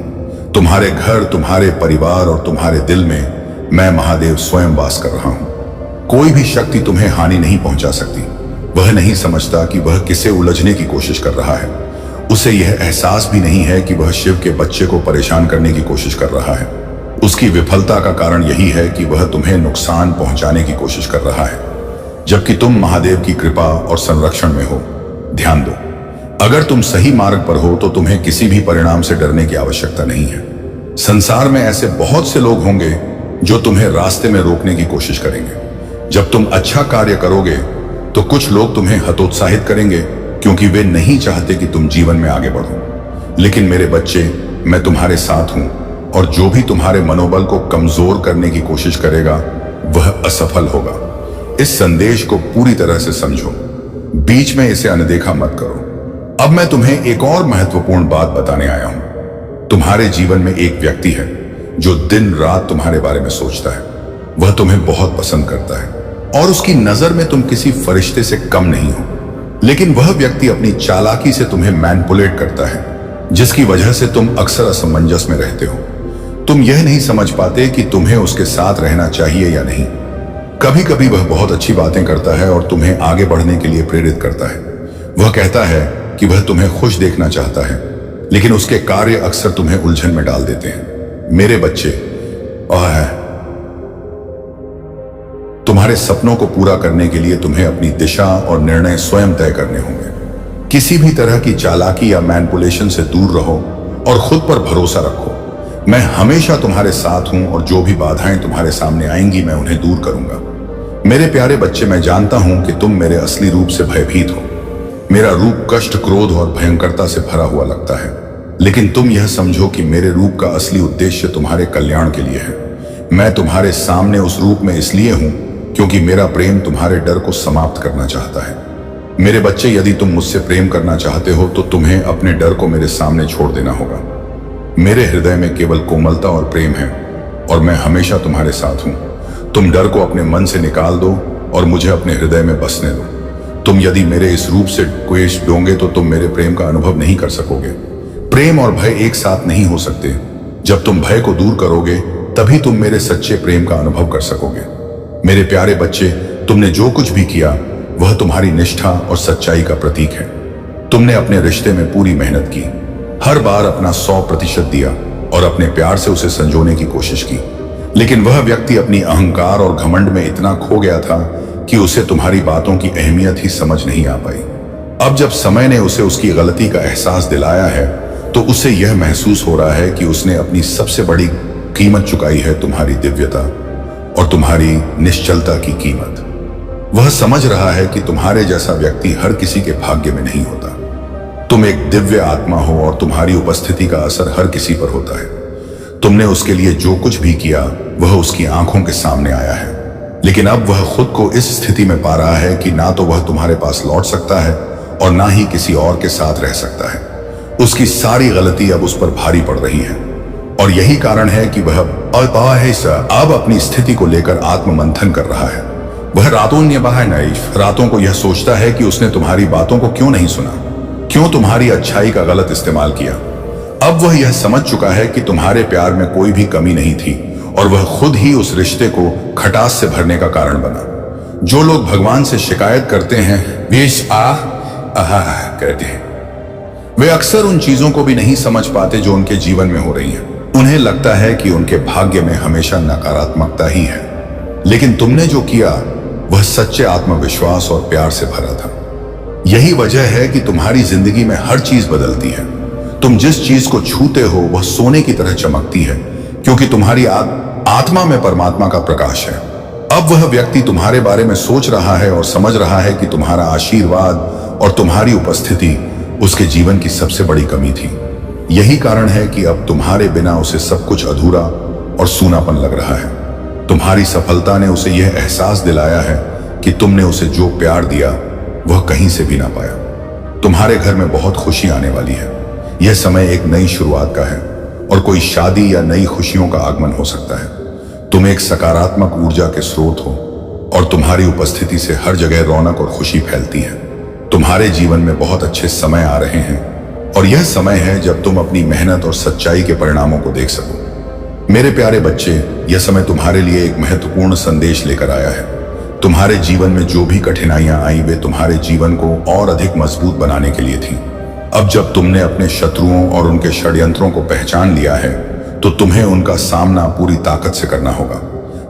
A: तुम्हारे घर, तुम्हारे परिवार और तुम्हारे दिल में मैं महादेव स्वयं वास कर रहा हूं। कोई भी शक्ति तुम्हें हानि नहीं पहुंचा सकती। वह नहीं समझता कि वह किसे उलझने की कोशिश कर रहा है। उसे यह एहसास भी नहीं है कि वह शिव के बच्चे को परेशान करने की कोशिश कर रहा है। उसकी विफलता का कारण यही है कि वह तुम्हें नुकसान पहुंचाने की कोशिश कर रहा है, जबकि तुम महादेव की कृपा और संरक्षण में हो। ध्यान दो, अगर तुम सही मार्ग पर हो तो तुम्हें किसी भी परिणाम से डरने की आवश्यकता नहीं है। संसार में ऐसे बहुत से लोग होंगे जो तुम्हें रास्ते में रोकने की कोशिश करेंगे। जब तुम अच्छा कार्य करोगे तो कुछ लोग तुम्हें हतोत्साहित करेंगे, क्योंकि वे नहीं चाहते कि तुम जीवन में आगे बढ़ो। लेकिन मेरे बच्चे, मैं तुम्हारे साथ हूं और जो भी तुम्हारे मनोबल को कमजोर करने की कोशिश करेगा वह असफल होगा। इस संदेश को पूरी तरह से समझो, बीच में इसे अनदेखा मत करो। अब मैं तुम्हें एक और महत्वपूर्ण बात बताने आया हूं। तुम्हारे जीवन में एक व्यक्ति है जो दिन रात तुम्हारे बारे में सोचता है। वह तुम्हें बहुत पसंद करता है और उसकी नजर में तुम किसी फरिश्ते से कम नहीं हो। लेकिन वह व्यक्ति अपनी चालाकी से तुम्हें मैनिपुलेट करता है, जिसकी वजह से तुम अक्सर असमंजस में रहते हो। तुम यह नहीं समझ पाते कि तुम्हें उसके साथ रहना चाहिए या नहीं। कभी कभी वह बहुत अच्छी बातें करता है और तुम्हें आगे बढ़ने के लिए प्रेरित करता है। वह कहता है कि वह तुम्हें खुश देखना चाहता है, लेकिन उसके कार्य अक्सर तुम्हें उलझन में डाल देते हैं। मेरे बच्चे, तुम्हारे सपनों को पूरा करने के लिए तुम्हें अपनी दिशा और निर्णय स्वयं तय करने होंगे। किसी भी तरह की चालाकी या मैनिपुलेशन से दूर रहो और खुद पर भरोसा रखो। मैं हमेशा तुम्हारे साथ हूं और जो भी बाधाएं तुम्हारे सामने आएंगी मैं उन्हें दूर करूंगा। मेरे प्यारे बच्चे, मैं जानता हूं कि तुम मेरे असली रूप से भयभीत हो। मेरा रूप कष्ट, क्रोध और भयंकरता से भरा हुआ लगता है, लेकिन तुम यह समझो कि मेरे रूप का असली उद्देश्य तुम्हारे कल्याण के लिए है। मैं तुम्हारे सामने उस रूप में इसलिए हूं क्योंकि मेरा प्रेम तुम्हारे डर को समाप्त करना चाहता है। मेरे बच्चे, यदि तुम मुझसे प्रेम करना चाहते हो तो तुम्हें अपने डर को मेरे सामने छोड़ देना होगा। मेरे हृदय में केवल कोमलता और प्रेम है और मैं हमेशा तुम्हारे साथ हूं। तुम डर को अपने मन से निकाल दो और मुझे अपने हृदय में बसने दो। तुम यदि मेरे इस रूप से द्वेष डोंगे तो तुम मेरे प्रेम का अनुभव नहीं कर सकोगे। प्रेम और भय एक साथ नहीं हो सकते। जब तुम भय को दूर करोगे तभी तुम मेरे सच्चे प्रेम का अनुभव कर सकोगे। मेरे प्यारे बच्चे, तुमने जो कुछ भी किया वह तुम्हारी निष्ठा और सच्चाई का प्रतीक है। तुमने अपने रिश्ते में पूरी मेहनत की, हर बार अपना 100% दिया और अपने प्यार से उसे संजोने की कोशिश की। लेकिन वह व्यक्ति अपनी अहंकार और घमंड में इतना खो गया था कि उसे तुम्हारी बातों की अहमियत ही समझ नहीं आ पाई। अब जब समय ने उसे उसकी गलती का एहसास दिलाया है तो उसे यह महसूस हो रहा है कि उसने अपनी सबसे बड़ी कीमत चुकाई है, तुम्हारी दिव्यता और तुम्हारी निश्चलता की कीमत। वह समझ रहा है कि तुम्हारे जैसा व्यक्ति हर किसी के भाग्य में नहीं होता। तुम एक दिव्य आत्मा हो और तुम्हारी उपस्थिति का असर हर किसी पर होता है। तुमने उसके लिए जो कुछ भी किया वह उसकी आंखों के सामने आया है, लेकिन अब वह खुद को इस स्थिति में पा रहा है कि ना तो वह तुम्हारे पास लौट सकता है और ना ही किसी और के साथ रह सकता है। उसकी सारी गलती अब उस पर भारी पड़ रही है और यही कारण है कि वह अब अपनी स्थिति को लेकर आत्ममंथन कर रहा है। वह रातों को यह सोचता है कि उसने तुम्हारी बातों को क्यों नहीं सुना, क्यों तुम्हारी अच्छाई का गलत इस्तेमाल किया। अब वह यह समझ चुका है कि तुम्हारे प्यार में कोई भी कमी नहीं थी और वह खुद ही उस रिश्ते को खटास से भरने का कारण बना। जो लोग भगवान से शिकायत करते हैं कहते हैं, वे अक्सर उन चीजों को भी नहीं समझ पाते जो उनके जीवन में हो रही हैं। उन्हें लगता है कि उनके भाग्य में हमेशा नकारात्मकता ही है, लेकिन तुमने जो किया वह सच्चे आत्मविश्वास और प्यार से भरा था। यही वजह है कि तुम्हारी जिंदगी में हर चीज बदलती है। तुम जिस चीज को छूते हो वह सोने की तरह चमकती है, क्योंकि तुम्हारी आत्मा में परमात्मा का प्रकाश है। अब वह व्यक्ति तुम्हारे बारे में सोच रहा है और समझ रहा है कि तुम्हारा आशीर्वाद और तुम्हारी उपस्थिति उसके जीवन की सबसे बड़ी कमी थी। यही कारण है कि अब तुम्हारे बिना उसे सब कुछ अधूरा और सूनापन लग रहा है। तुम्हारी सफलता ने उसे यह एहसास दिलाया है कि तुमने उसे जो प्यार दिया वह कहीं से भी ना पाया। तुम्हारे घर में बहुत खुशी आने वाली है। यह समय एक नई शुरुआत का है और कोई शादी या नई खुशियों का आगमन हो सकता है। तुम एक सकारात्मक ऊर्जा के स्रोत हो और तुम्हारी उपस्थिति से हर जगह रौनक और खुशी फैलती है। तुम्हारे जीवन में बहुत अच्छे समय आ रहे हैं और यह समय है जब तुम अपनी मेहनत और सच्चाई के परिणामों को देख सको। मेरे प्यारे बच्चे, यह समय तुम्हारे लिए एक महत्वपूर्ण संदेश लेकर आया है। तुम्हारे जीवन में जो भी कठिनाइयां आई वे तुम्हारे जीवन को और अधिक मजबूत बनाने के लिए थी। अब जब तुमने अपने शत्रुओं और उनके षड्यंत्रों को पहचान लिया है तो तुम्हें उनका सामना पूरी ताकत से करना होगा।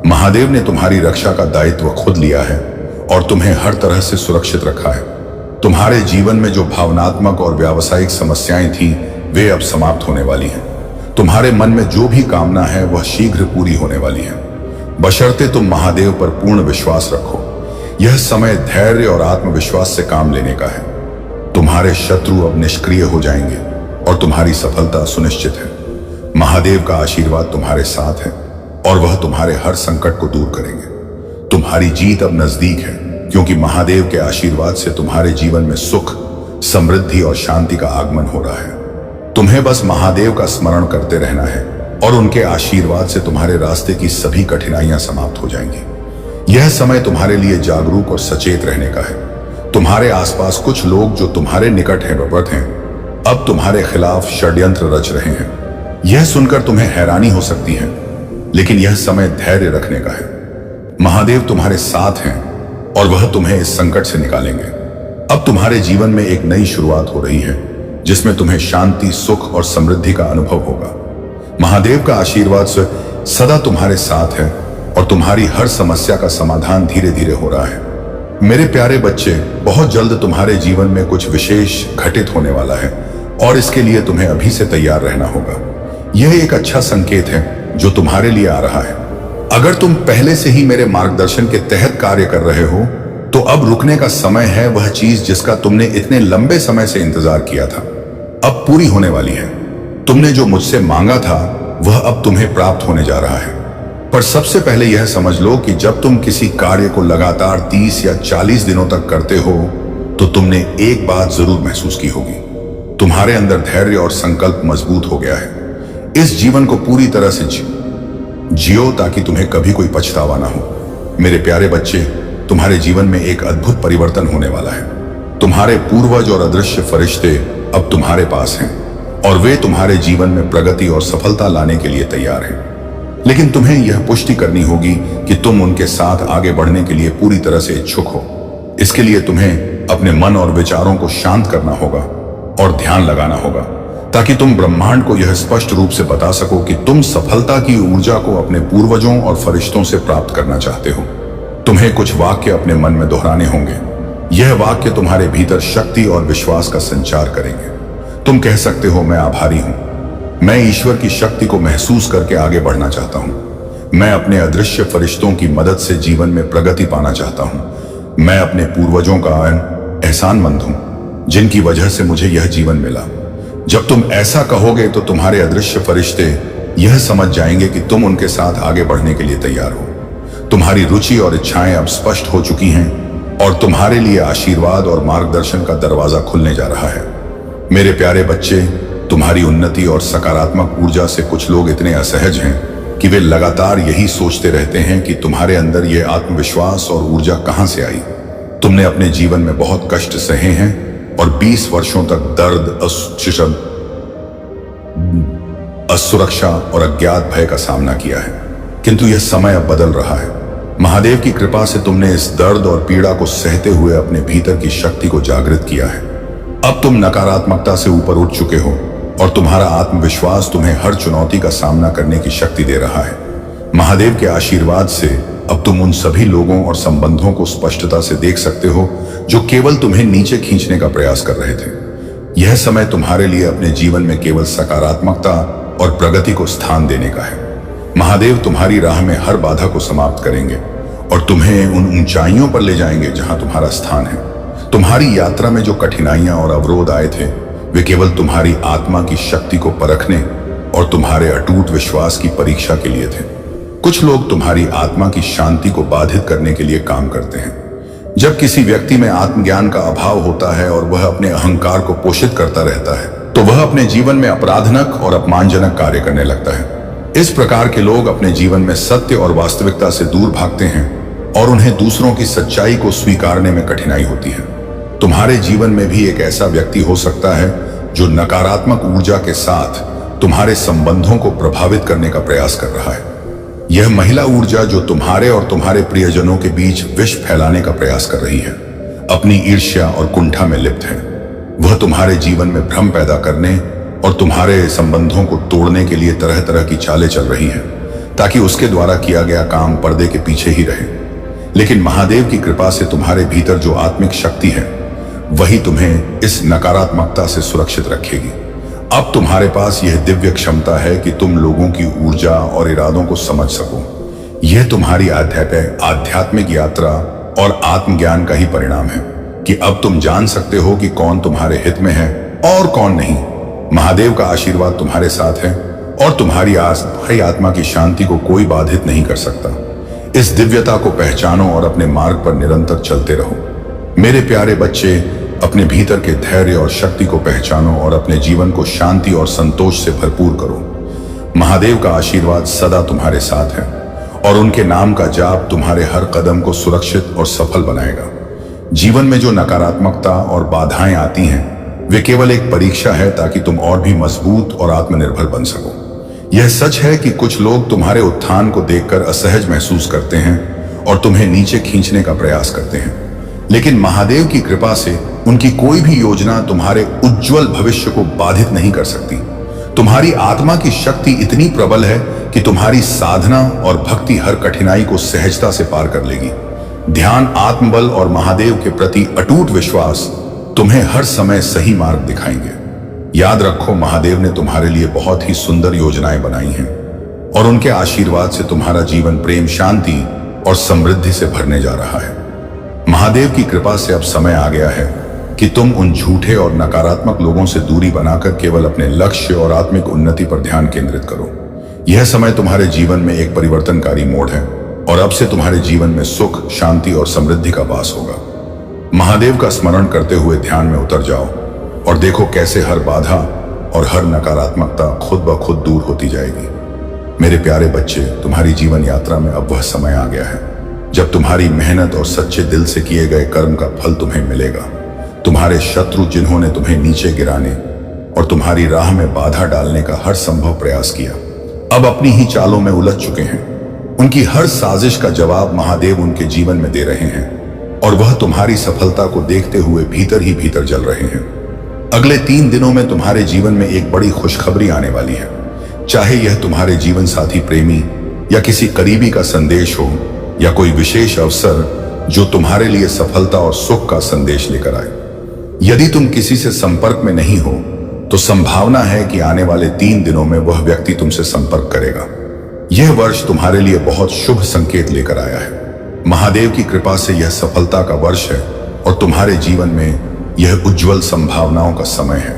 A: महादेव ने तुम्हारी रक्षा का दायित्व खुद लिया है और तुम्हें हर तरह से सुरक्षित रखा है। तुम्हारे जीवन में जो भावनात्मक और व्यावसायिक समस्याएं थी वे अब समाप्त होने वाली हैं। तुम्हारे मन में जो भी कामना है वह शीघ्र पूरी होने वाली है, बशर्ते तुम महादेव पर पूर्ण विश्वास रखो। यह समय धैर्य और आत्मविश्वास से काम लेने का है। तुम्हारे शत्रु अब निष्क्रिय हो जाएंगे और तुम्हारी सफलता सुनिश्चित है। महादेव का आशीर्वाद तुम्हारे साथ है और वह तुम्हारे हर संकट को दूर करेंगे। तुम्हारी जीत अब नजदीक है, क्योंकि महादेव के आशीर्वाद से तुम्हारे जीवन में सुख, समृद्धि और शांति का आगमन हो रहा है। तुम्हें बस महादेव का स्मरण करते रहना है और उनके आशीर्वाद से तुम्हारे रास्ते की सभी कठिनाइयां समाप्त हो जाएंगी। यह समय तुम्हारे लिए जागरूक और सचेत रहने का है। तुम्हारे आसपास कुछ लोग जो तुम्हारे निकट हैं अब तुम्हारे खिलाफ षड्यंत्र रच रहे हैं। यह सुनकर तुम्हें हैरानी हो सकती है, लेकिन यह समय धैर्य रखने का है। महादेव तुम्हारे साथ हैं और वह तुम्हें इस संकट से निकालेंगे। अब तुम्हारे जीवन में एक नई शुरुआत हो रही है जिसमें तुम्हें शांति, सुख और समृद्धि का अनुभव होगा। महादेव का आशीर्वाद से सदा तुम्हारे साथ है और तुम्हारी हर समस्या का समाधान धीरे धीरे हो रहा है। मेरे प्यारे बच्चे, बहुत जल्द तुम्हारे जीवन में कुछ विशेष घटित होने वाला है और इसके लिए तुम्हें अभी से तैयार रहना होगा। यह एक अच्छा संकेत है जो तुम्हारे लिए आ रहा है। अगर तुम पहले से ही मेरे मार्गदर्शन के तहत कार्य कर रहे हो तो अब रुकने का समय है। वह चीज जिसका तुमने इतने लंबे समय से इंतजार किया था अब पूरी होने वाली है। तुमने जो मुझसे मांगा था वह अब तुम्हें प्राप्त होने जा रहा है। पर सबसे पहले यह समझ लो कि जब तुम किसी कार्य को लगातार 30 या 40 दिनों तक करते हो तो तुमने एक बात जरूर महसूस की होगी। तुम्हारे अंदर धैर्य और संकल्प मजबूत हो गया है। इस जीवन को पूरी तरह से जियो ताकि तुम्हें कभी कोई पछतावा ना हो। मेरे प्यारे बच्चे, तुम्हारे जीवन में एक अद्भुत परिवर्तन होने वाला है। तुम्हारे पूर्वज और अदृश्य फरिश्ते अब तुम्हारे पास हैं और वे तुम्हारे जीवन में प्रगति और सफलता लाने के लिए तैयार हैं। लेकिन तुम्हें यह पुष्टि करनी होगी कि तुम उनके साथ आगे बढ़ने के लिए पूरी तरह से इच्छुक हो। इसके लिए तुम्हें अपने मन और विचारों को शांत करना होगा और ध्यान लगाना होगा ताकि तुम ब्रह्मांड को यह स्पष्ट रूप से बता सको कि तुम सफलता की ऊर्जा को अपने पूर्वजों और फरिश्तों से प्राप्त करना चाहते हो। तुम्हें कुछ वाक्य अपने मन में दोहराने होंगे। यह वाक्य तुम्हारे भीतर शक्ति और विश्वास का संचार करेंगे। तुम कह सकते हो, मैं आभारी हूं, मैं ईश्वर की शक्ति को महसूस करके आगे बढ़ना चाहता हूं, मैं अपने अदृश्य फरिश्तों की मदद से जीवन में प्रगति पाना चाहता हूं, मैं अपने पूर्वजों का एहसानमंद हूं जिनकी वजह से मुझे यह जीवन मिला। जब तुम ऐसा कहोगे तो तुम्हारे अदृश्य फरिश्ते यह समझ जाएंगे कि तुम उनके साथ आगे बढ़ने के लिए तैयार हो। तुम्हारी रुचि और इच्छाएं अब स्पष्ट हो चुकी हैं और तुम्हारे लिए आशीर्वाद और मार्गदर्शन का दरवाजा खुलने जा रहा है। मेरे प्यारे बच्चे, तुम्हारी उन्नति और सकारात्मक ऊर्जा से कुछ लोग इतने असहज हैं कि वे लगातार यही सोचते रहते हैं कि तुम्हारे अंदर यह आत्मविश्वास और ऊर्जा कहां से आई। तुमने अपने जीवन में बहुत कष्ट सहे हैं और 20 वर्षों तक दर्द, असुरक्षा और अज्ञात भय का सामना किया है, किंतु यह समय अब बदल रहा है। महादेव की कृपा से तुमने इस दर्द और पीड़ा को सहते हुए अपने भीतर की शक्ति को जागृत किया है। अब तुम नकारात्मकता से ऊपर उठ चुके हो और तुम्हारा आत्मविश्वास तुम्हें हर चुनौती का सामना करने की शक्ति दे रहा है। महादेव के आशीर्वाद से अब तुम उन सभी लोगों और संबंधों को स्पष्टता से देख सकते हो जो केवल तुम्हें नीचे खींचने का प्रयास कर रहे थे। यह समय तुम्हारे लिए अपने जीवन में केवल सकारात्मकता और प्रगति को स्थान देने का है। महादेव तुम्हारी राह में हर बाधा को समाप्त करेंगे और तुम्हें उन ऊंचाइयों पर ले जाएंगे जहां तुम्हारा स्थान है। तुम्हारी यात्रा में जो कठिनाइयां और अवरोध आए थे वे केवल तुम्हारी आत्मा की शक्ति को परखने और तुम्हारे अटूट विश्वास की परीक्षा के लिए थे। कुछ लोग तुम्हारी आत्मा की शांति को बाधित करने के लिए काम करते हैं। जब किसी व्यक्ति में आत्मज्ञान का अभाव होता है और वह अपने अहंकार को पोषित करता रहता है तो वह अपने जीवन में अपराधनक और अपमानजनक कार्य करने लगता है। इस प्रकार के लोग अपने जीवन में सत्य और वास्तविकता से दूर भागते हैं और उन्हें दूसरों की सच्चाई को स्वीकारने में कठिनाई होती है। तुम्हारे जीवन में भी एक ऐसा व्यक्ति हो सकता है जो नकारात्मक ऊर्जा के साथ तुम्हारे संबंधों को प्रभावित करने का प्रयास कर रहा है। यह महिला ऊर्जा जो तुम्हारे और तुम्हारे प्रियजनों के बीच विष फैलाने का प्रयास कर रही है, अपनी ईर्ष्या और कुंठा में लिप्त है। वह तुम्हारे जीवन में भ्रम पैदा करने और तुम्हारे संबंधों को तोड़ने के लिए तरह तरह की चालें चल रही है ताकि उसके द्वारा किया गया काम पर्दे के पीछे ही रहे। लेकिन महादेव की कृपा से तुम्हारे भीतर जो आत्मिक शक्ति है वही तुम्हें इस नकारात्मकता से सुरक्षित रखेगी। अब तुम्हारे पास यह दिव्य क्षमता है कि तुम लोगों की ऊर्जा और इरादों को समझ सको। यह तुम्हारी आध्यात्मिक यात्रा और आत्मज्ञान का ही परिणाम है कि अब तुम जान सकते हो कि कौन तुम्हारे हित में है और कौन नहीं। महादेव का आशीर्वाद तुम्हारे साथ है और तुम्हारी आत्मा की शांति को कोई बाधित नहीं कर सकता। इस दिव्यता को पहचानो और अपने मार्ग पर निरंतर चलते रहो। मेरे प्यारे बच्चे, अपने भीतर के धैर्य और शक्ति को पहचानो और अपने जीवन को शांति और संतोष से भरपूर करो। महादेव का आशीर्वाद सदा तुम्हारे साथ है और उनके नाम का जाप तुम्हारे हर कदम को सुरक्षित और सफल बनाएगा। जीवन में जो नकारात्मकता और बाधाएं आती हैं वे केवल एक परीक्षा है ताकि तुम और भी मजबूत और आत्मनिर्भर बन सको। यह सच है कि कुछ लोग तुम्हारे उत्थान को देखकर असहज महसूस करते हैं और तुम्हें नीचे खींचने का प्रयास करते हैं, लेकिन महादेव की कृपा से उनकी कोई भी योजना तुम्हारे उज्जवल भविष्य को बाधित नहीं कर सकती। तुम्हारी आत्मा की शक्ति इतनी प्रबल है कि तुम्हारी साधना और भक्ति हर कठिनाई को सहजता से पार कर लेगी। ध्यान, आत्मबल और महादेव के प्रति अटूट विश्वास तुम्हें हर समय सही मार्ग दिखाएंगे। याद रखो, महादेव ने तुम्हारे लिए बहुत ही सुंदर योजनाएं बनाई हैं और उनके आशीर्वाद से तुम्हारा जीवन प्रेम, शांति और समृद्धि से भरने जा रहा है। महादेव की कृपा से अब समय आ गया है कि तुम उन झूठे और नकारात्मक लोगों से दूरी बनाकर केवल अपने लक्ष्य और आत्मिक उन्नति पर ध्यान केंद्रित करो। यह समय तुम्हारे जीवन में एक परिवर्तनकारी मोड़ है और अब से तुम्हारे जीवन में सुख, शांति और समृद्धि का वास होगा। महादेव का स्मरण करते हुए ध्यान में उतर जाओ और देखो कैसे हर बाधा और हर नकारात्मकता खुद ब खुद दूर होती जाएगी। मेरे प्यारे बच्चे, तुम्हारी जीवन यात्रा में अब वह समय आ गया है जब तुम्हारी मेहनत और सच्चे दिल से किए गए कर्म का फल तुम्हें मिलेगा। तुम्हारे शत्रु, जिन्होंने तुम्हें नीचे गिराने और तुम्हारी राह में बाधा डालने का हर संभव प्रयास किया, अब अपनी ही चालों में उलझ चुके हैं। उनकी हर साजिश का जवाब महादेव उनके जीवन में दे रहे हैं और वह तुम्हारी सफलता को देखते हुए भीतर ही भीतर जल रहे हैं। अगले 3 दिनों में तुम्हारे जीवन में एक बड़ी खुशखबरी आने वाली है। चाहे यह तुम्हारे जीवन साथी, प्रेमी या किसी करीबी का संदेश हो या कोई विशेष अवसर जो तुम्हारे लिए सफलता और सुख का संदेश लेकर आए। यदि तुम किसी से संपर्क में नहीं हो तो संभावना है कि आने वाले 3 दिनों में वह व्यक्ति तुमसे संपर्क करेगा। यह वर्ष तुम्हारे लिए बहुत शुभ संकेत लेकर आया है। महादेव की कृपा से यह सफलता का वर्ष है और तुम्हारे जीवन में यह उज्जवल संभावनाओं का समय है।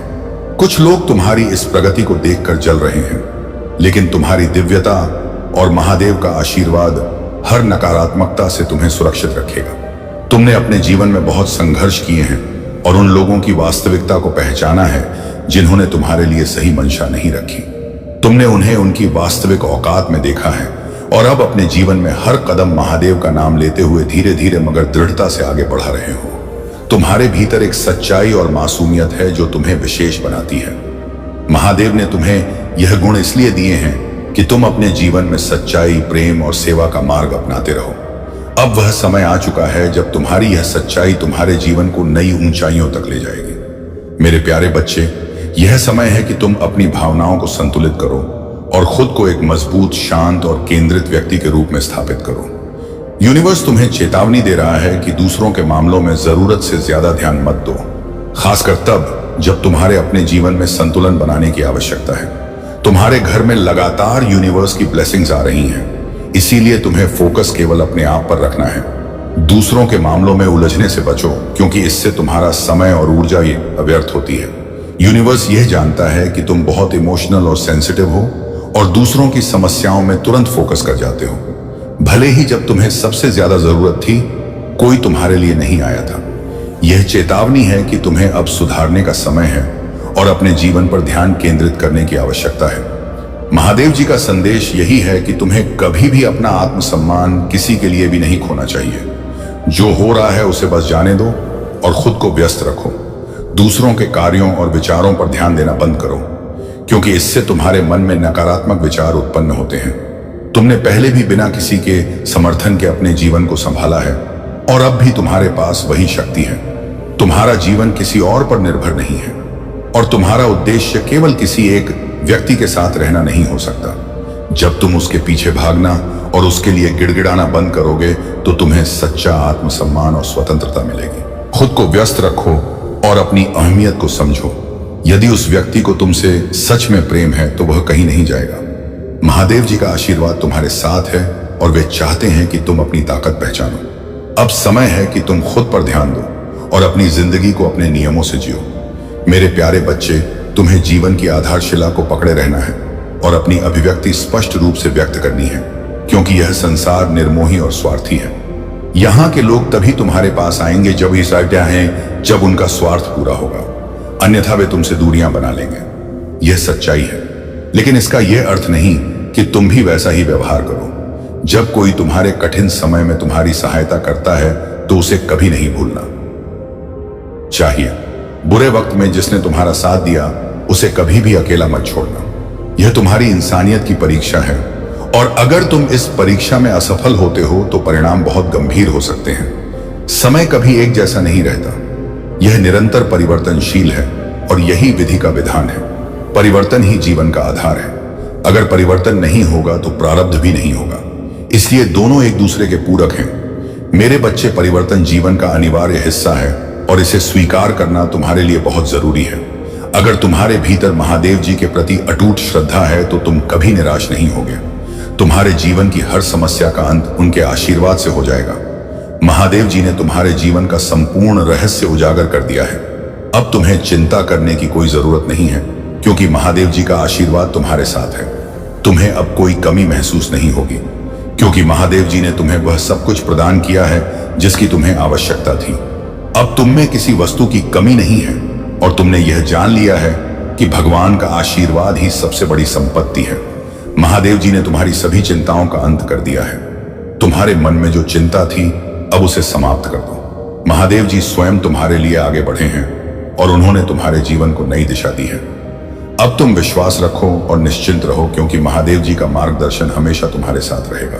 A: कुछ लोग तुम्हारी इस प्रगति को देखकर जल रहे हैं, लेकिन तुम्हारी दिव्यता और महादेव का आशीर्वाद हर नकारात्मकता से तुम्हें सुरक्षित रखेगा। तुमने अपने जीवन में बहुत संघर्ष किए हैं और उन लोगों की वास्तविकता को पहचाना है जिन्होंने तुम्हारे लिए सही मंशा नहीं रखी। तुमने उन्हें उनकी वास्तविक औकात में देखा है और अब अपने जीवन में हर कदम महादेव का नाम लेते हुए धीरे धीरे मगर दृढ़ता से आगे बढ़ा रहे हो। तुम्हारे भीतर एक सच्चाई और मासूमियत है जो तुम्हें विशेष बनाती है। महादेव ने तुम्हें यह गुण इसलिए दिए हैं कि तुम अपने जीवन में सच्चाई, प्रेम और सेवा का मार्ग अपनाते रहो। अब वह समय आ चुका है जब तुम्हारी यह सच्चाई तुम्हारे जीवन को नई ऊंचाइयों तक ले जाएगी। मेरे प्यारे बच्चे, यह समय है कि तुम अपनी भावनाओं को संतुलित करो और खुद को एक मजबूत, शांत और केंद्रित व्यक्ति के रूप में स्थापित करो। यूनिवर्स तुम्हें चेतावनी दे रहा है कि दूसरों के मामलों में जरूरत से ज्यादा ध्यान मत दो, खासकर तब जब तुम्हारे अपने जीवन में संतुलन बनाने की आवश्यकता है। तुम्हारे घर में लगातार यूनिवर्स की ब्लेसिंग्स आ रही हैं, इसीलिए तुम्हें फोकस केवल अपने आप पर रखना है। दूसरों के मामलों में उलझने से बचो, क्योंकि इससे तुम्हारा समय और ऊर्जा व्यर्थ होती है। यूनिवर्स यह जानता है कि तुम बहुत इमोशनल और सेंसिटिव हो और दूसरों की समस्याओं में तुरंत फोकस कर जाते हो। भले ही जब तुम्हें सबसे ज्यादा जरूरत थी, कोई तुम्हारे लिए नहीं आया था। यह चेतावनी है कि तुम्हें अब सुधारने का समय है और अपने जीवन पर ध्यान केंद्रित करने की आवश्यकता है। महादेव जी का संदेश यही है कि तुम्हें कभी भी अपना आत्मसम्मान किसी के लिए भी नहीं खोना चाहिए। जो हो रहा है उसे बस जाने दो और खुद को व्यस्त रखो। दूसरों के कार्यों और विचारों पर ध्यान देना बंद करो, क्योंकि इससे तुम्हारे मन में नकारात्मक विचार उत्पन्न होते हैं। तुमने पहले भी बिना किसी के समर्थन के अपने जीवन को संभाला है और अब भी तुम्हारे पास वही शक्ति है। तुम्हारा जीवन किसी और पर निर्भर नहीं है और तुम्हारा उद्देश्य केवल किसी एक व्यक्ति के साथ रहना नहीं हो सकता। जब तुम उसके पीछे भागना और उसके लिए गिड़गिड़ाना बंद करोगे तो तुम्हें सच्चा आत्मसम्मान और स्वतंत्रता मिलेगी। खुद को व्यस्त रखो और अपनी अहमियत को समझो। यदि उस व्यक्ति को तुमसे सच में प्रेम है तो वह कहीं नहीं जाएगा। महादेव जी का आशीर्वाद तुम्हारे साथ है और वे चाहते हैं कि तुम अपनी ताकत पहचानो। अब समय है कि तुम खुद पर ध्यान दो और अपनी जिंदगी को अपने नियमों से जियो। मेरे प्यारे बच्चे, तुम्हें जीवन की आधारशिला को पकड़े रहना है और अपनी अभिव्यक्ति स्पष्ट रूप से व्यक्त करनी है, क्योंकि यह संसार निर्मोही और स्वार्थी है। यहाँ के लोग तभी तुम्हारे पास आएंगे जब जब उनका स्वार्थ पूरा होगा, अन्यथा वे तुमसे दूरियां बना लेंगे। यह सच्चाई है, लेकिन इसका यह अर्थ नहीं कि तुम भी वैसा ही व्यवहार करो। जब कोई तुम्हारे कठिन समय में तुम्हारी सहायता करता है तो उसे कभी नहीं भूलना चाहिए। बुरे वक्त में जिसने तुम्हारा साथ दिया उसे कभी भी अकेला मत छोड़ना। यह तुम्हारी इंसानियत की परीक्षा है और अगर तुम इस परीक्षा में असफल होते हो तो परिणाम बहुत गंभीर हो सकते हैं। समय कभी एक जैसा नहीं रहता, यह निरंतर परिवर्तनशील है और यही विधि का विधान है। परिवर्तन ही जीवन का आधार है। अगर परिवर्तन नहीं होगा तो प्रारब्ध भी नहीं होगा, इसलिए दोनों एक दूसरे के पूरक हैं। मेरे बच्चे, परिवर्तन जीवन का अनिवार्य हिस्सा है और इसे स्वीकार करना तुम्हारे लिए बहुत जरूरी है। अगर तुम्हारे भीतर महादेव जी के प्रति अटूट श्रद्धा है तो तुम कभी निराश नहीं होगे। तुम्हारे जीवन की हर समस्या का अंत उनके आशीर्वाद से हो जाएगा। महादेव जी ने तुम्हारे जीवन का संपूर्ण रहस्य उजागर कर दिया है। अब तुम्हें चिंता करने की कोई जरूरत नहीं है, क्योंकि महादेव जी का आशीर्वाद तुम्हारे साथ है। तुम्हें अब कोई कमी महसूस नहीं होगी, क्योंकि महादेव जी ने तुम्हें वह सब कुछ प्रदान किया है जिसकी तुम्हें आवश्यकता थी। अब तुम में किसी वस्तु की कमी नहीं है और तुमने यह जान लिया है कि भगवान का आशीर्वाद ही सबसे बड़ी संपत्ति है। महादेव जी ने तुम्हारी सभी चिंताओं का अंत कर दिया है। तुम्हारे मन में जो चिंता थी, अब उसे समाप्त कर दो। महादेव जी स्वयं तुम्हारे लिए आगे बढ़े हैं और उन्होंने तुम्हारे जीवन को नई दिशा दी है। अब तुम विश्वास रखो और निश्चिंत रहो, क्योंकि महादेव जी का मार्गदर्शन हमेशा तुम्हारे साथ रहेगा।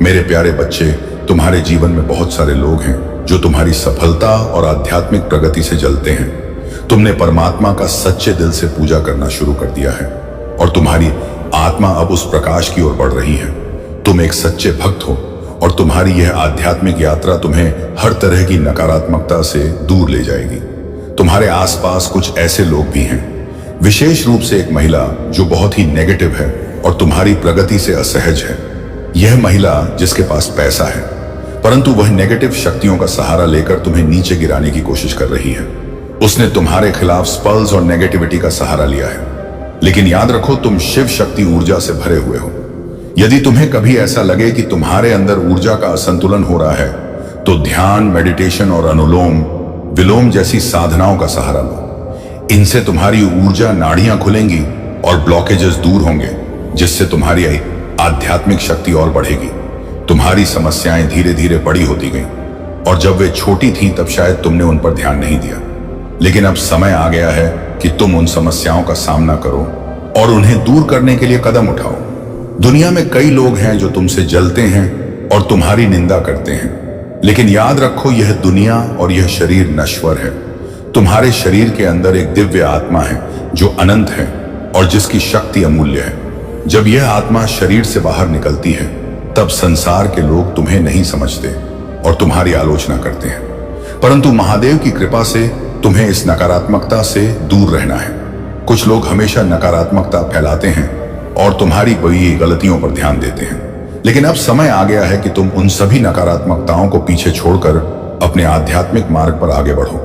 A: मेरे प्यारे बच्चे, तुम्हारे जीवन में बहुत सारे लोग हैं जो तुम्हारी सफलता और आध्यात्मिक प्रगति से जलते हैं। तुमने परमात्मा का सच्चे दिल से पूजा करना शुरू कर दिया है और तुम्हारी आत्मा अब उस प्रकाश की ओर बढ़ रही है। तुम एक सच्चे भक्त हो और तुम्हारी यह आध्यात्मिक यात्रा तुम्हें हर तरह की नकारात्मकता से दूर ले जाएगी। तुम्हारे आसपास कुछ ऐसे लोग भी हैं, विशेष रूप से एक महिला जो बहुत ही नेगेटिव है और तुम्हारी प्रगति से असहज है। यह महिला जिसके पास पैसा है, परंतु वह नेगेटिव शक्तियों का सहारा लेकर तुम्हें नीचे गिराने की कोशिश कर रही है। उसने तुम्हारे खिलाफ स्पेल्स और नेगेटिविटी का सहारा लिया है। लेकिन याद रखो, तुम शिव शक्ति ऊर्जा से भरे हुए हो। यदि तुम्हें कभी ऐसा लगे कि तुम्हारे अंदर ऊर्जा का असंतुलन हो रहा है, तो ध्यान, मेडिटेशन और अनुलोम विलोम जैसी साधनाओं का सहारा लो। इनसे तुम्हारी ऊर्जा नाड़ियां खुलेंगी और ब्लॉकेजेस दूर होंगे, जिससे तुम्हारी आध्यात्मिक शक्ति और बढ़ेगी। तुम्हारी समस्याएं धीरे धीरे बड़ी होती गईं और जब वे छोटी थीं तब शायद तुमने उन पर ध्यान नहीं दिया। लेकिन अब समय आ गया है कि तुम उन समस्याओं का सामना करो और उन्हें दूर करने के लिए कदम उठाओ। दुनिया में कई लोग हैं जो तुमसे जलते हैं और तुम्हारी निंदा करते हैं, लेकिन याद रखो, यह दुनिया और यह शरीर नश्वर है। तुम्हारे शरीर के अंदर एक दिव्य आत्मा है जो अनंत है और जिसकी शक्ति अमूल्य है। जब यह आत्मा शरीर से बाहर निकलती है, तब संसार के लोग तुम्हें नहीं समझते और तुम्हारी आलोचना करते हैं, परंतु महादेव की कृपा से तुम्हें इस नकारात्मकता से दूर रहना है। कुछ लोग हमेशा नकारात्मकता फैलाते हैं और तुम्हारी बड़ी गलतियों पर ध्यान देते हैं, लेकिन अब समय आ गया है कि तुम उन सभी नकारात्मकताओं को पीछे छोड़कर अपने आध्यात्मिक मार्ग पर आगे बढ़ो।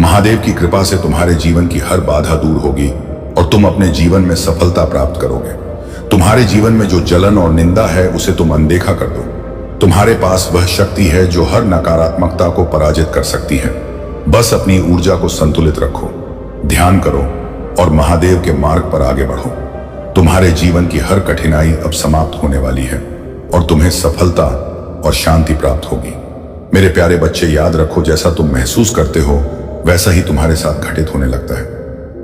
A: महादेव की कृपा से तुम्हारे जीवन की हर बाधा दूर होगी और तुम अपने जीवन में सफलता प्राप्त करोगे। तुम्हारे जीवन में जो जलन और निंदा है, उसे तुम अनदेखा कर दो। तुम्हारे पास वह शक्ति है जो हर नकारात्मकता को पराजित कर सकती है। बस अपनी ऊर्जा को संतुलित रखो, ध्यान करो और महादेव के मार्ग पर आगे बढ़ो। तुम्हारे जीवन की हर कठिनाई अब समाप्त होने वाली है और तुम्हें सफलता और शांति प्राप्त होगी। मेरे प्यारे बच्चे, याद रखो, जैसा तुम महसूस करते हो वैसा ही तुम्हारे साथ घटित होने लगता है।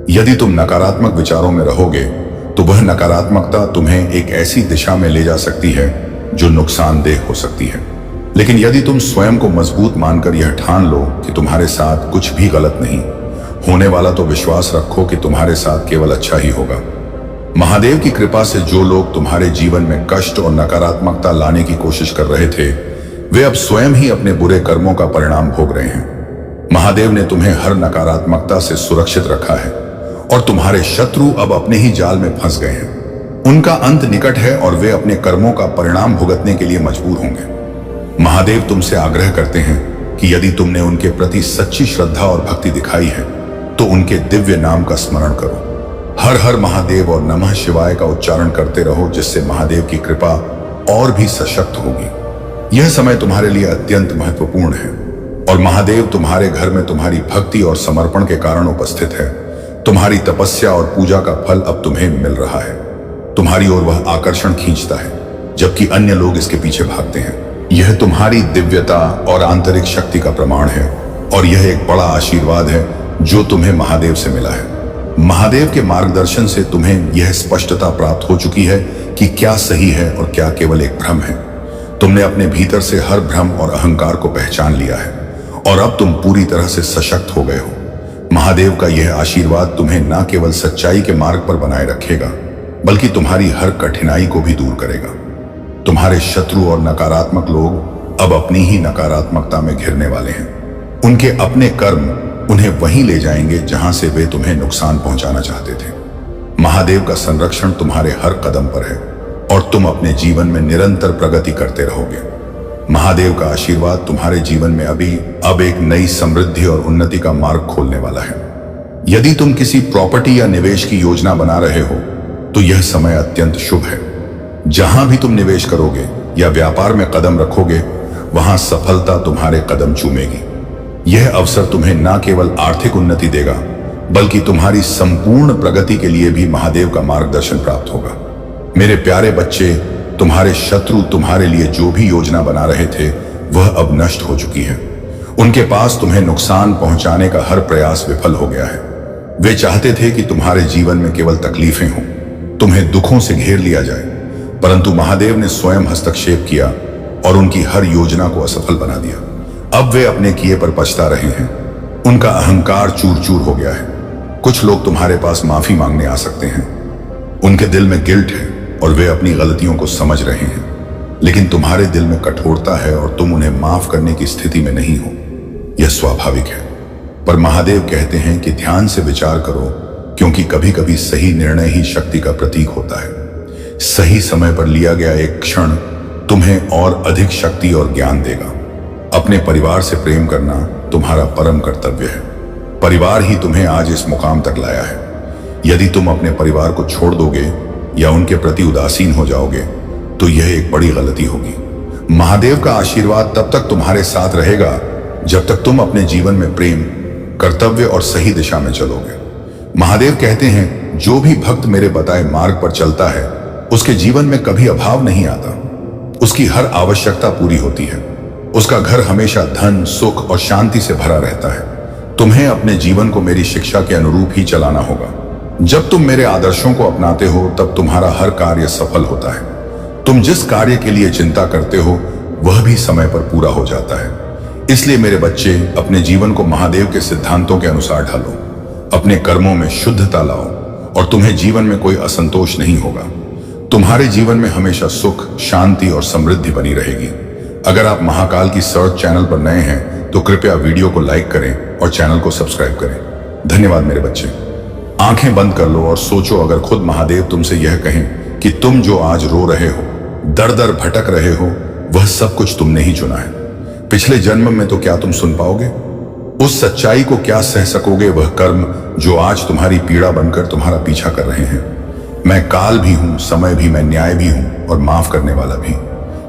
A: यदि तुम नकारात्मक विचारों में रहोगे तो वह नकारात्मकता तुम्हें एक ऐसी दिशा में ले जा सकती है जो नुकसानदेह हो सकती है। लेकिन यदि तुम स्वयं को मजबूत मानकर यह ठान लो कि तुम्हारे साथ कुछ भी गलत नहीं होने वाला, तो विश्वास रखो कि तुम्हारे साथ केवल अच्छा ही होगा। महादेव की कृपा से जो लोग तुम्हारे जीवन में कष्ट और नकारात्मकता लाने की कोशिश कर रहे थे, वे अब स्वयं ही अपने बुरे कर्मों का परिणाम भोग रहे हैं। महादेव ने तुम्हें हर नकारात्मकता से सुरक्षित रखा है और तुम्हारे शत्रु अब अपने ही जाल में फंस गए हैं। उनका अंत निकट है और वे अपने कर्मों का परिणाम भुगतने के लिए मजबूर होंगे। महादेव तुमसे आग्रह करते हैं कि यदि तुमने उनके प्रति सच्ची श्रद्धा और भक्ति दिखाई है तो उनके दिव्य नाम का स्मरण करो। हर हर महादेव और नमः शिवाय का उच्चारण करते रहो, जिससे महादेव की कृपा और भी सशक्त होगी। यह समय तुम्हारे लिए अत्यंत महत्वपूर्ण है और महादेव तुम्हारे घर में तुम्हारी भक्ति और समर्पण के कारण उपस्थित है। तुम्हारी तपस्या और पूजा का फल अब तुम्हें मिल रहा है। तुम्हारी ओर वह आकर्षण खींचता है, जबकि अन्य लोग इसके पीछे भागते हैं। यह तुम्हारी दिव्यता और आंतरिक शक्ति का प्रमाण है और यह एक बड़ा आशीर्वाद है जो तुम्हें महादेव से मिला है। महादेव के मार्गदर्शन से तुम्हें यह स्पष्टता प्राप्त हो चुकी है कि क्या सही है और क्या केवल एक भ्रम है। तुमने अपने भीतर से हर भ्रम और अहंकार को पहचान लिया है और अब तुम पूरी तरह से सशक्त हो गए हो। महादेव का यह आशीर्वाद तुम्हें न केवल सच्चाई के मार्ग पर बनाए रखेगा, बल्कि तुम्हारी हर कठिनाई को भी दूर करेगा। तुम्हारे शत्रु और नकारात्मक लोग अब अपनी ही नकारात्मकता में घिरने वाले हैं। उनके अपने कर्म उन्हें वहीं ले जाएंगे जहां से वे तुम्हें नुकसान पहुंचाना चाहते थे। महादेव का संरक्षण तुम्हारे हर कदम पर है और तुम अपने जीवन में निरंतर प्रगति करते रहोगे। महादेव का आशीर्वाद तुम्हारे जीवन में अब एक नई समृद्धि और उन्नति का मार्ग खोलने वाला है। यदि तुम किसी प्रॉपर्टी या निवेश की योजना बना रहे हो तो यह समय अत्यंत शुभ है। जहां भी तुम निवेश करोगे या व्यापार में कदम रखोगे, वहां सफलता तुम्हारे कदम चूमेगी। यह अवसर तुम्हें न केवल आर्थिक उन्नति देगा, बल्कि तुम्हारी संपूर्ण प्रगति के लिए भी महादेव का मार्गदर्शन प्राप्त होगा। मेरे प्यारे बच्चे, तुम्हारे शत्रु तुम्हारे लिए जो भी योजना बना रहे थे वह अब नष्ट हो चुकी है। उनके पास तुम्हें नुकसान पहुंचाने का हर प्रयास विफल हो गया है। वे चाहते थे कि तुम्हारे जीवन में केवल तकलीफें हों, तुम्हें दुखों से घेर लिया जाए, परंतु महादेव ने स्वयं हस्तक्षेप किया और उनकी हर योजना को असफल बना दिया। अब वे अपने किए पर पछता रहे हैं। उनका अहंकार चूर चूर हो गया है। कुछ लोग तुम्हारे पास माफी मांगने आ सकते हैं। उनके दिल में गिल्ट है और वे अपनी गलतियों को समझ रहे हैं, लेकिन तुम्हारे दिल में कठोरता है और तुम उन्हें माफ करने की स्थिति में नहीं हो। यह स्वाभाविक है, पर महादेव कहते हैं कि ध्यान से विचार करो, क्योंकि कभी कभी सही निर्णय ही शक्ति का प्रतीक होता है। सही समय पर लिया गया एक क्षण तुम्हें और अधिक शक्ति और ज्ञान देगा। अपने परिवार से प्रेम करना तुम्हारा परम कर्तव्य है। परिवार ही तुम्हें आज इस मुकाम तक लाया है। यदि तुम अपने परिवार को छोड़ दोगे या उनके प्रति उदासीन हो जाओगे तो यह एक बड़ी गलती होगी। महादेव का आशीर्वाद तब तक तुम्हारे साथ रहेगा जब तक तुम अपने जीवन में प्रेम, कर्तव्य और सही दिशा में चलोगे। महादेव कहते हैं, जो भी भक्त मेरे बताए मार्ग पर चलता है उसके जीवन में कभी अभाव नहीं आता। उसकी हर आवश्यकता पूरी होती है। उसका घर हमेशा धन, सुख और शांति से भरा रहता है। तुम्हें अपने जीवन को मेरी शिक्षा के अनुरूप ही चलाना होगा। जब तुम मेरे आदर्शों को अपनाते हो तब तुम्हारा हर कार्य सफल होता है। तुम जिस कार्य के लिए चिंता करते हो वह भी समय पर पूरा हो जाता है। इसलिए मेरे बच्चे, अपने जीवन को महादेव के सिद्धांतों के अनुसार ढालो। अपने कर्मों में शुद्धता लाओ और तुम्हें जीवन में कोई असंतोष नहीं होगा। तुम्हारे जीवन में हमेशा सुख, शांति और समृद्धि बनी रहेगी। अगर आप महाकाल की सर्च चैनल पर नए हैं तो कृपया वीडियो को लाइक करें और चैनल को सब्सक्राइब करें। धन्यवाद मेरे बच्चे। आंखें बंद कर लो और सोचो, अगर खुद महादेव तुमसे यह कहें कि तुम जो आज रो रहे हो, दर दर भटक रहे हो, वह सब कुछ तुमने ही चुना है। पिछले जन्म में तो क्या तुम सुन पाओगे? उस सच्चाई को क्या सह सकोगे? वह कर्म जो आज तुम्हारी पीड़ा बनकर तुम्हारा पीछा कर रहे हैं। मैं काल भी हूं, समय भी, मैं न्याय भी हूं और माफ करने वाला भी।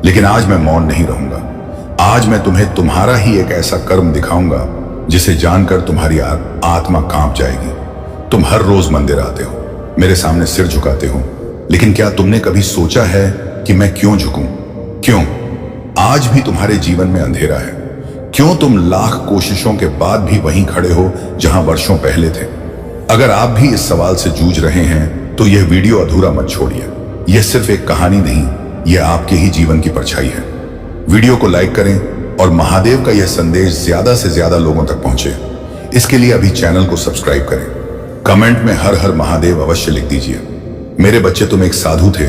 A: लेकिन आज मैं मौन नहीं रहूंगा। आज मैं तुम्हें तुम्हारा ही एक ऐसा कर्म दिखाऊंगा जिसे जानकर तुम्हारी आत्मा कांप जाएगी। तुम हर रोज मंदिर आते हो, मेरे सामने सिर झुकाते हो, लेकिन क्या तुमने कभी सोचा है कि मैं क्यों झुकूं? क्यों आज भी तुम्हारे जीवन में अंधेरा है? क्यों तुम लाख कोशिशों के बाद भी वहीं खड़े हो जहां वर्षों पहले थे? अगर आप भी इस सवाल से जूझ रहे हैं तो यह वीडियो अधूरा मत छोड़िए। यह सिर्फ एक कहानी नहीं, यह आपके ही जीवन की परछाई है। वीडियो को लाइक करें और महादेव का यह संदेश ज्यादा से ज्यादा लोगों तक पहुंचे। इसके लिए अभी चैनल को सब्सक्राइब करें। कमेंट में हर हर महादेव अवश्य लिख दीजिए। मेरे बच्चे, तुम एक साधु थे,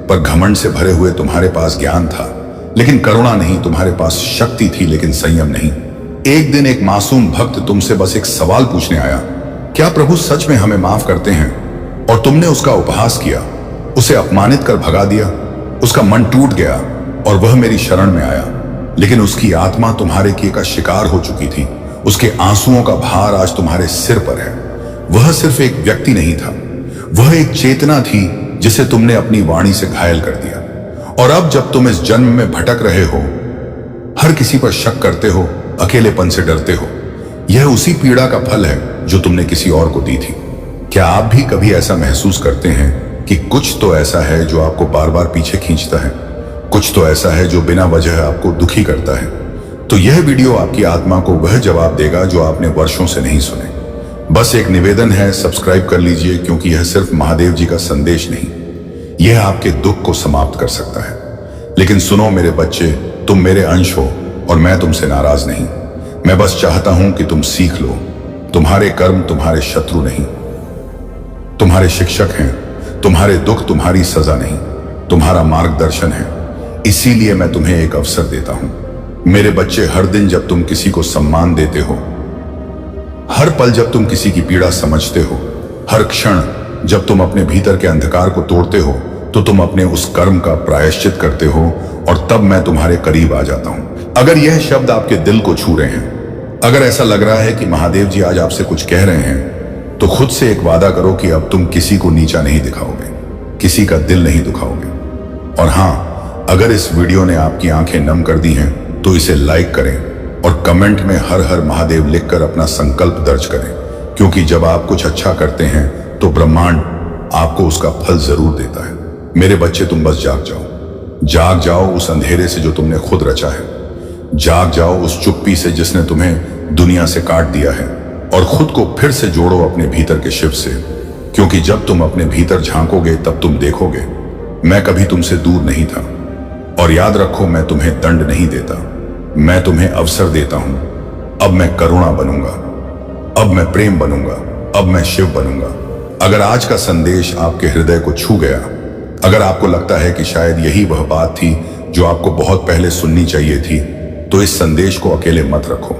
A: पर घमंड से भरे हुए तुम्हारे पास ज्ञान था, लेकिन करुणा नहीं। तुम्हारे पास शक्ति थी, लेकिन संयम नहीं। एक दिन एक मासूम भक्त तुमसे बस एक सवाल पूछने आया, क्या प्रभु सच में हमें माफ करते हैं? और तुमने उसका उपहास किया, उसे अपमानित कर भगा दिया। उसका मन टूट गया और वह मेरी शरण में आया, लेकिन उसकी आत्मा तुम्हारे किए का शिकार हो चुकी थी। उसके आंसुओं का भार आज तुम्हारे सिर पर है। वह सिर्फ एक व्यक्ति नहीं था, वह एक चेतना थी जिसे तुमने अपनी वाणी से घायल कर दिया। और अब जब तुम इस जन्म में भटक रहे हो, हर किसी पर शक करते हो, अकेलेपन से डरते हो, यह उसी पीड़ा का फल है जो तुमने किसी और को दी थी। क्या आप भी कभी ऐसा महसूस करते हैं कि कुछ तो ऐसा है जो आपको बार बार पीछे खींचता है? कुछ तो ऐसा है जो बिना वजह आपको दुखी करता है? तो यह वीडियो आपकी आत्मा को वह जवाब देगा जो आपने वर्षों से नहीं सुने। बस एक निवेदन है, सब्सक्राइब कर लीजिए, क्योंकि यह सिर्फ महादेव जी का संदेश नहीं, यह आपके दुख को समाप्त कर सकता है। लेकिन सुनो मेरे बच्चे, तुम मेरे अंश हो और मैं तुमसे नाराज नहीं। मैं बस चाहता हूं कि तुम सीख लो, तुम्हारे कर्म तुम्हारे शत्रु नहीं, तुम्हारे शिक्षक हैं। तुम्हारे दुख तुम्हारी सजा नहीं, तुम्हारा मार्गदर्शन है। इसीलिए मैं तुम्हें एक अवसर देता हूं। मेरे बच्चे, हर दिन जब तुम किसी को सम्मान देते हो, हर पल जब तुम किसी की पीड़ा समझते हो, हर क्षण जब तुम अपने भीतर के अंधकार को तोड़ते हो, तो तुम अपने उस कर्म का प्रायश्चित करते हो और तब मैं तुम्हारे करीब आ जाता हूं। अगर यह शब्द आपके दिल को छू रहे हैं, अगर ऐसा लग रहा है कि महादेव जी आज आपसे कुछ कह रहे हैं, तो खुद से एक वादा करो कि अब तुम किसी को नीचा नहीं दिखाओगे, किसी का दिल नहीं दुखाओगे। और हां, अगर इस वीडियो ने आपकी आंखें नम कर दी हैं तो इसे लाइक करें और कमेंट में हर हर महादेव लिखकर अपना संकल्प दर्ज करें, क्योंकि जब आप कुछ अच्छा करते हैं तो ब्रह्मांड आपको उसका फल जरूर देता है। मेरे बच्चे, तुम बस जाग जाओ, जाग जाओ उस अंधेरे से जो तुमने खुद रचा है, जाग जाओ उस चुप्पी से जिसने तुम्हें दुनिया से काट दिया है, और खुद को फिर से जोड़ो अपने भीतर के शिव से, क्योंकि जब तुम अपने भीतर झांकोगे तब तुम देखोगे मैं कभी तुमसे दूर नहीं था। और याद रखो, मैं तुम्हें दंड नहीं देता, मैं तुम्हें अवसर देता हूं। अब मैं करुणा बनूंगा, अब मैं प्रेम बनूंगा, अब मैं शिव बनूंगा। अगर आज का संदेश आपके हृदय को छू गया, अगर आपको लगता है कि शायद यही वह बात थी जो आपको बहुत पहले सुननी चाहिए थी, तो इस संदेश को अकेले मत रखो।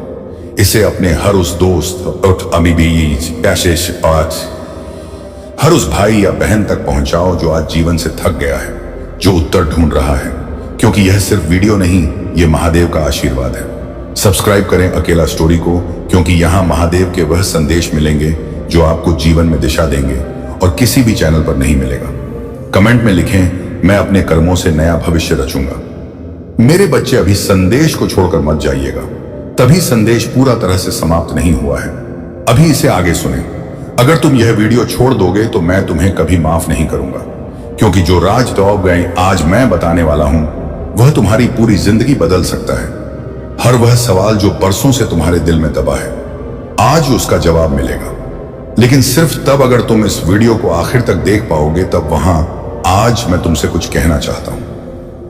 A: इसे अपने हर उस दोस्त हर उस भाई या बहन तक पहुंचाओ जो आज जीवन से थक गया है, जो उत्तर ढूंढ रहा है, क्योंकि यह सिर्फ वीडियो नहीं, यह महादेव का आशीर्वाद है। सब्सक्राइब करें अकेला स्टोरी को, क्योंकि यहां महादेव के वह संदेश मिलेंगे जो आपको जीवन में दिशा देंगे और किसी भी चैनल पर नहीं मिलेगा। कमेंट में लिखें, मैं अपने कर्मों से नया भविष्य रचूंगा। मेरे बच्चे, अभी संदेश को छोड़कर मत जाइएगा, तभी संदेश पूरा तरह से समाप्त नहीं हुआ है। अभी इसे आगे सुनें। अगर तुम यह वीडियो छोड़ दोगे तो मैं तुम्हें कभी माफ नहीं करूंगा, क्योंकि जो राज तो आज मैं बताने वाला हूं वह तुम्हारी पूरी जिंदगी बदल सकता है। हर वह सवाल जो बरसों से तुम्हारे दिल में दबा है, आज उसका जवाब मिलेगा। लेकिन सिर्फ तब अगर तुम इस वीडियो को आखिर तक देख पाओगे, तब वहां आज मैं तुमसे कुछ कहना चाहता हूं।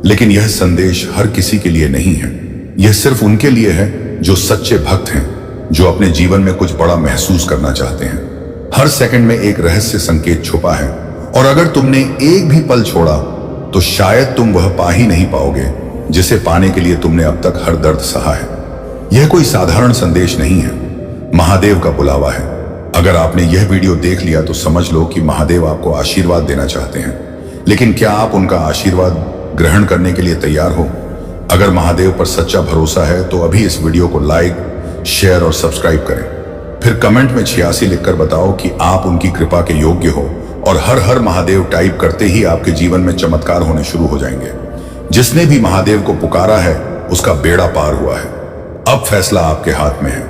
A: लेकिन यह संदेश हर किसी के लिए नहीं है, यह सिर्फ उनके लिए है जो सच्चे भक्त हैं, जो अपने जीवन में कुछ बड़ा महसूस करना चाहते हैं। हर सेकंड में एक रहस्य संकेत छुपा है, और अगर तुमने एक भी पल छोड़ा तो शायद तुम वह पा ही नहीं पाओगे जिसे पाने के लिए तुमने अब तक हर दर्द सहा है। यह कोई साधारण संदेश नहीं है, महादेव का बुलावा है। अगर आपने यह वीडियो देख लिया तो समझ लो कि महादेव आपको आशीर्वाद देना चाहते हैं। लेकिन क्या आप उनका आशीर्वाद ग्रहण करने के लिए तैयार हो? अगर महादेव पर सच्चा भरोसा है तो अभी इस वीडियो को लाइक, शेयर और सब्सक्राइब करें। फिर कमेंट में 86 लिखकर बताओ कि आप उनकी कृपा के योग्य हो, और हर हर महादेव टाइप करते ही आपके जीवन में चमत्कार होने शुरू हो जाएंगे। जिसने भी महादेव को पुकारा है उसका बेड़ा पार हुआ है। अब फैसला आपके हाथ में है।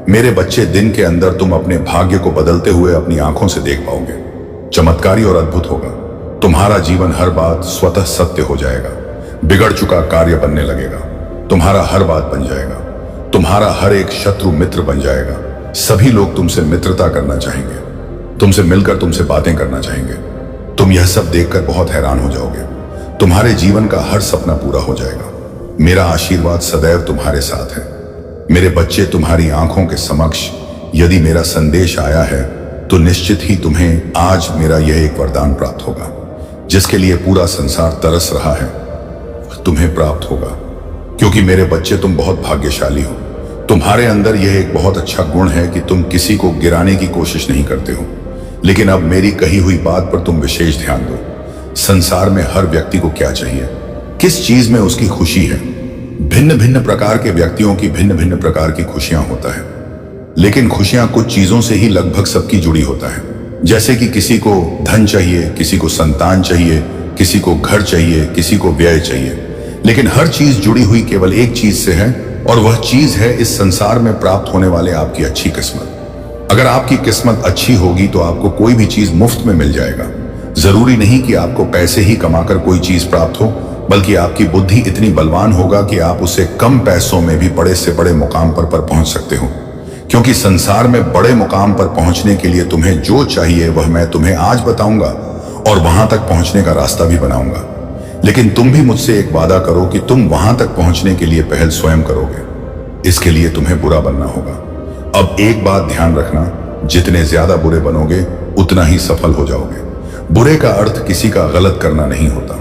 A: मेरे बच्चे, दिन के अंदर तुम अपने भाग्य को बदलते हुए अपनी आंखों से देख पाओगे। चमत्कारी और अद्भुत होगा। तुम्हारा जीवन, हर बात स्वतः सत्य हो जाएगा। बिगड़ चुका कार्य बनने लगेगा। तुम्हारा हर बात बन जाएगा। तुम्हारा हर एक शत्रु मित्र बन जाएगा। सभी लोग तुमसे मित्रता करना चाहेंगे, तुमसे मिलकर तुमसे बातें करना चाहेंगे। तुम यह सब देखकर बहुत हैरान हो जाओगे। तुम्हारे जीवन का हर सपना पूरा हो जाएगा। मेरा आशीर्वाद सदैव तुम्हारे साथ है। मेरे बच्चे, तुम्हारी आंखों के समक्ष यदि मेरा संदेश आया है तो निश्चित ही तुम्हें आज मेरा यह एक वरदान प्राप्त होगा। जिसके लिए पूरा संसार तरस रहा है तुम्हें प्राप्त होगा, क्योंकि मेरे बच्चे, तुम बहुत भाग्यशाली हो। तुम्हारे अंदर यह एक बहुत अच्छा गुण है कि तुम किसी को गिराने की कोशिश नहीं करते हो। लेकिन अब मेरी कही हुई बात पर तुम विशेष ध्यान दो। संसार में हर व्यक्ति को क्या चाहिए, किस चीज में उसकी खुशी है? भिन्न भिन्न प्रकार के व्यक्तियों की भिन्न भिन्न प्रकार की खुशियां होता है, लेकिन खुशियां कुछ चीजों से ही लगभग सबकी जुड़ी होता है। जैसे कि किसी को धन चाहिए, किसी को संतान चाहिए, किसी को घर चाहिए, किसी को व्यय चाहिए। लेकिन हर चीज जुड़ी हुई केवल एक चीज से है, और वह चीज है इस संसार में प्राप्त होने वाले आपकी अच्छी किस्मत। अगर आपकी किस्मत अच्छी होगी तो आपको कोई भी चीज मुफ्त में मिल जाएगा। जरूरी नहीं कि आपको पैसे ही कमाकर कोई चीज प्राप्त हो, बल्कि आपकी बुद्धि इतनी बलवान होगा कि आप उसे कम पैसों में भी बड़े से बड़े मुकाम पर पहुंच सकते हो। क्योंकि संसार में बड़े मुकाम पर पहुंचने के लिए तुम्हें जो चाहिए वह मैं तुम्हें आज बताऊंगा, और वहां तक पहुंचने का रास्ता भी बनाऊंगा। लेकिन तुम भी मुझसे एक वादा करो कि तुम वहां तक पहुंचने के लिए पहल स्वयं करोगे। इसके लिए तुम्हें बुरा बनना होगा। अब एक बात ध्यान रखना, जितने ज्यादा बुरे बनोगे उतना ही सफल हो जाओगे। बुरे का अर्थ किसी का गलत करना नहीं होता।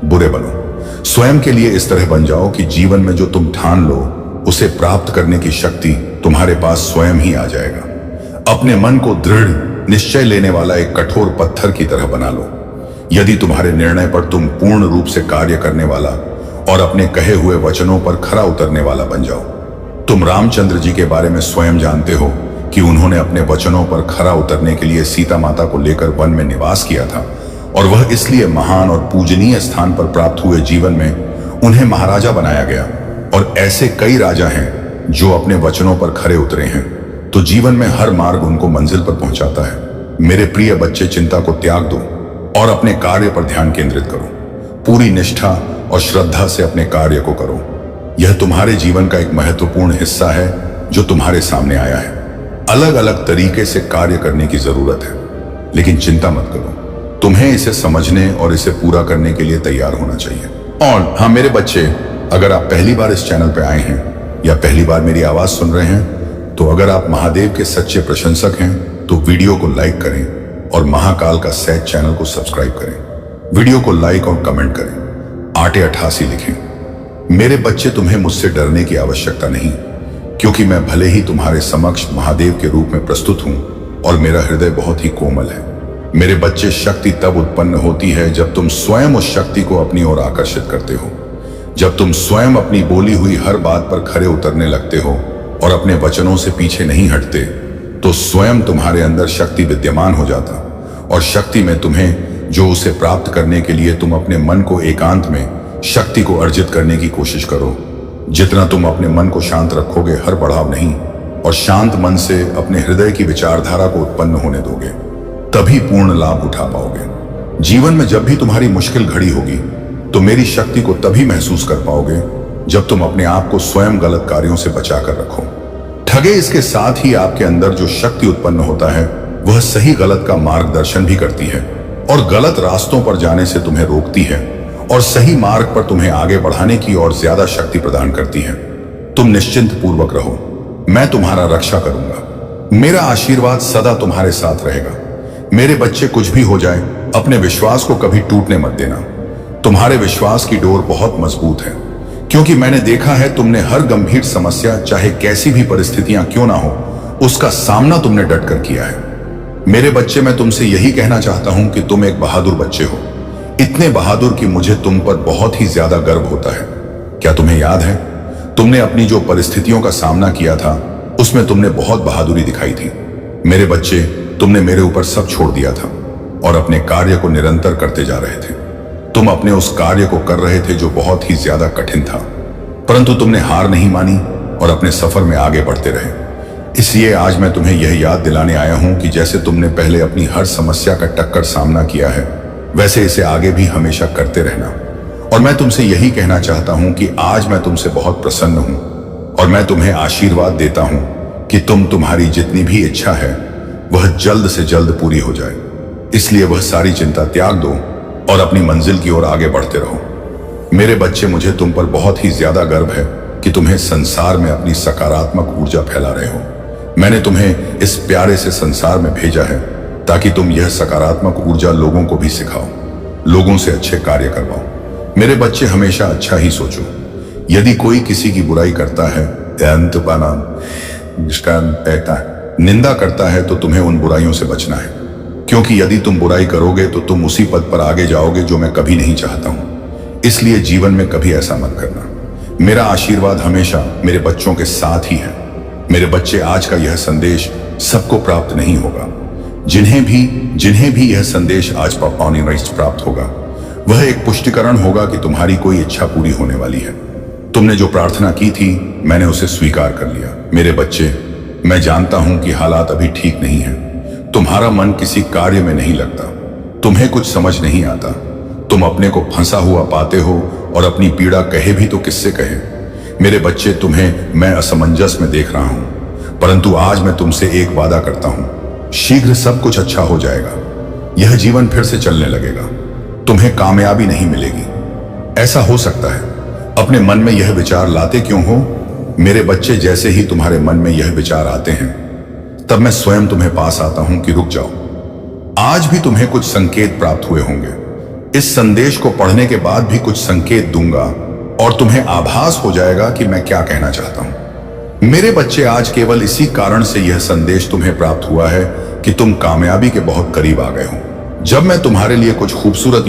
A: बुरे बनो, स्वयं के लिए इस तरह बन जाओ कि जीवन में जो तुम ठान लो उसे प्राप्त करने की शक्ति तुम्हारे पास स्वयं ही आ जाएगा। अपने मन को दृढ़ निश्चय लेने वाला एक कठोर पत्थर की तरह बना लो। यदि तुम्हारे निर्णय पर तुम पूर्ण रूप से कार्य करने वाला और अपने कहे हुए वचनों पर खरा उतरने वाला बन जाओ। तुम रामचंद्र जी के बारे में स्वयं जानते हो कि उन्होंने अपने वचनों पर खरा उतरने के लिए सीता माता को लेकर वन में निवास किया था, और वह इसलिए महान और पूजनीय स्थान पर प्राप्त हुए जीवन में उन्हें महाराजा बनाया गया। और ऐसे कई राजा हैं जो अपने वचनों पर खरे उतरे हैं, तो जीवन में हर मार्ग उनको मंजिल पर पहुंचाता है। मेरे प्रिय बच्चे, चिंता को त्याग दो और अपने कार्य पर ध्यान केंद्रित करो। पूरी निष्ठा और श्रद्धा से अपने कार्य को करो। यह तुम्हारे जीवन का एक महत्वपूर्ण हिस्सा है जो तुम्हारे सामने आया है। अलग अलग तरीके से कार्य करने की जरूरत है, लेकिन चिंता मत करो, तुम्हें इसे समझने और इसे पूरा करने के लिए तैयार होना चाहिए। और हाँ मेरे बच्चे, अगर आप पहली बार इस चैनल पर आए हैं या पहली बार मेरी आवाज सुन रहे हैं, तो अगर आप महादेव के सच्चे प्रशंसक हैं तो वीडियो को लाइक करें और महाकाल का सहज चैनल को सब्सक्राइब करें। वीडियो को लाइक और कमेंट करें, 888 लिखें। मेरे बच्चे, तुम्हें मुझसे डरने की आवश्यकता नहीं, क्योंकि मैं भले ही तुम्हारे समक्ष महादेव के रूप में प्रस्तुत हूं और मेरा हृदय बहुत ही कोमल है। मेरे बच्चे, शक्ति तब उत्पन्न होती है जब तुम स्वयं उस शक्ति को अपनी ओर आकर्षित करते हो। जब तुम स्वयं अपनी बोली हुई हर बात पर खरे उतरने लगते हो और अपने वचनों से पीछे नहीं हटते, तो स्वयं तुम्हारे अंदर शक्ति विद्यमान हो जाता। और शक्ति में तुम्हें जो उसे प्राप्त करने के लिए तुम अपने मन को एकांत में शक्ति को अर्जित करने की कोशिश करो। जितना तुम अपने मन को शांत रखोगे, हर बढ़ाव नहीं, और शांत मन से अपने हृदय की विचारधारा को उत्पन्न होने दोगे, तभी पूर्ण लाभ उठा पाओगे। जीवन में जब भी तुम्हारी मुश्किल घड़ी होगी, तो मेरी शक्ति को तभी महसूस कर पाओगे जब तुम अपने आप को स्वयं गलत कार्यों से बचाकर रखो। ठगे, इसके साथ ही आपके अंदर जो शक्ति उत्पन्न होता है वह सही गलत का मार्गदर्शन भी करती है और गलत रास्तों पर जाने से तुम्हें रोकती है और सही मार्ग पर तुम्हें आगे बढ़ाने की और ज्यादा शक्ति प्रदान करती है। तुम निश्चिंत पूर्वक रहो, मैं तुम्हारा रक्षा करूंगा। मेरा आशीर्वाद सदा तुम्हारे साथ रहेगा। मेरे बच्चे, कुछ भी हो जाए, अपने विश्वास को कभी टूटने मत देना। तुम्हारे विश्वास की डोर बहुत मजबूत है, क्योंकि मैंने देखा है तुमने हर गंभीर समस्या, चाहे कैसी भी परिस्थितियां क्यों ना हो, उसका सामना तुमने डट कर किया है। मेरे बच्चे, मैं तुमसे यही कहना चाहता हूं कि तुम एक बहादुर बच्चे हो, इतने बहादुर कि मुझे तुम पर बहुत ही ज्यादा गर्व होता है। क्या तुम्हें याद है, तुमने अपनी जो परिस्थितियों का सामना किया था उसमें तुमने बहुत बहादुरी दिखाई थी। मेरे बच्चे, तुमने मेरे ऊपर सब छोड़ दिया था और अपने कार्य को निरंतर करते जा रहे थे। तुम अपने उस कार्य को कर रहे थे जो बहुत ही ज्यादा कठिन था, परंतु तुमने हार नहीं मानी और अपने सफर में आगे बढ़ते रहे। इसलिए आज मैं तुम्हें यह याद दिलाने आया हूं कि जैसे तुमने पहले अपनी हर समस्या का टक्कर सामना किया है, वैसे इसे आगे भी हमेशा करते रहना। और मैं तुमसे यही कहना चाहता हूं कि आज मैं तुमसे बहुत प्रसन्न हूं और मैं तुम्हें आशीर्वाद देता हूं कि तुम्हारी जितनी भी इच्छा है वह जल्द से जल्द पूरी हो जाए। इसलिए वह सारी चिंता त्याग दो और अपनी मंजिल की ओर आगे बढ़ते रहो। मेरे बच्चे, मुझे तुम पर बहुत ही ज्यादा गर्व है कि तुम्हें संसार में अपनी सकारात्मक ऊर्जा फैला रहे हो। मैंने तुम्हें इस प्यारे से संसार में भेजा है ताकि तुम यह सकारात्मक ऊर्जा लोगों को भी सिखाओ, लोगों से अच्छे कार्य करवाओ। मेरे बच्चे, हमेशा अच्छा ही सोचो। यदि कोई किसी की बुराई करता है, निंदा करता है, तो तुम्हें उन बुराइयों से बचना है, क्योंकि यदि तुम बुराई करोगे तो तुम उसी पद पर आगे जाओगे जो मैं कभी नहीं चाहता हूं। इसलिए जीवन में कभी ऐसा मत करना। मेरा आशीर्वाद हमेशा मेरे बच्चों के साथ ही है। मेरे बच्चे, आज का यह संदेश सबको प्राप्त नहीं होगा। जिन्हें भी यह संदेश आज प्राप्त होगा, वह एक पुष्टिकरण होगा कि तुम्हारी कोई इच्छा पूरी होने वाली है। तुमने जो प्रार्थना की थी, मैंने उसे स्वीकार कर लिया। मेरे बच्चे, मैं जानता हूं कि हालात अभी ठीक नहीं है। तुम्हारा मन किसी कार्य में नहीं लगता, तुम्हें कुछ समझ नहीं आता, तुम अपने को फंसा हुआ पाते हो और अपनी पीड़ा कहे भी तो किससे कहे। मेरे बच्चे, तुम्हें मैं असमंजस में देख रहा हूं, परंतु आज मैं तुमसे एक वादा करता हूं, शीघ्र सब कुछ अच्छा हो जाएगा। यह जीवन फिर से चलने लगेगा, तुम्हें कामयाबी नहीं मिलेगी। ऐसा हो सकता है, अपने मन में यह विचार लाते क्यों हो? मेरे बच्चे, जैसे ही तुम्हारे मन में यह विचार आते हैं, तब मैं स्वयं तुम्हें पास आता हूं कि रुक जाओ, आज भी तुम्हें कुछ संकेत प्राप्त हुए होंगे। इस संदेश को पढ़ने के बाद भी कुछ संकेत दूंगा और तुम्हें आभास हो जाएगा कि मैं क्या कहना चाहता हूं। मेरे बच्चे, आज केवल इसी कारण से यह संदेश तुम्हें प्राप्त हुआ है कि तुम कामयाबी के बहुत करीब आ गए हो। जब मैं तुम्हारे लिए कुछ खूबसूरत